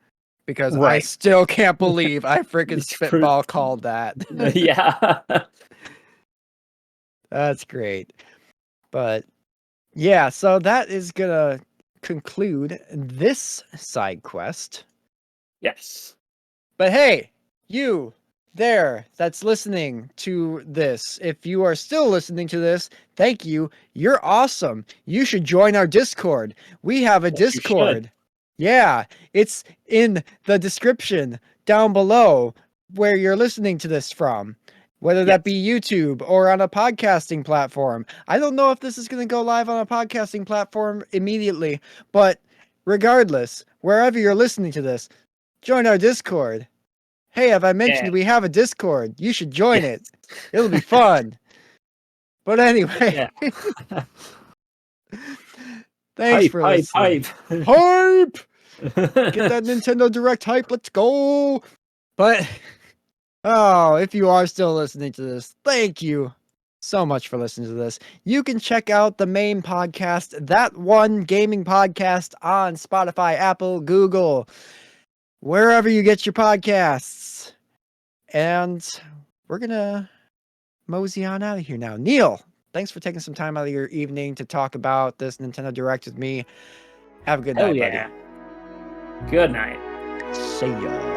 A: because I
B: Right.
A: still can't believe I freaking
B: It's for-
A: spitball called that.
B: yeah.
A: That's great. But yeah, so that is gonna conclude this side quest.
B: Yes.
A: But hey, you there that's listening to this, if you are still listening to this, thank you. You're awesome. You should join our Discord. We have a
B: Yes, you should.
A: Discord. Yeah, it's in the description down below where you're listening to this from, whether that be
B: Yes.
A: YouTube or on a podcasting platform. I don't know if this is going to go live on a podcasting platform immediately, but regardless, wherever you're listening to this, join our Discord. Hey, have I mentioned
B: Yeah.
A: we have a Discord? You should join
B: Yes.
A: it. It'll be fun. But anyway,
B: Yeah.
A: thanks
B: Hype,
A: for
B: hype,
A: listening.
B: hype.
A: Hype! Get that Nintendo Direct hype. Let's go. But, oh, if you are still listening to this, thank you so much for listening to this. You can check out the main podcast, That One Gaming Podcast, on Spotify, Apple, Google, wherever you get your podcasts. And we're going to mosey on out of here now. Neal, thanks for taking some time out of your evening to talk about this Nintendo Direct with me. Have a good
B: Hell
A: night, buddy.
B: yeah. Good night.
A: See ya.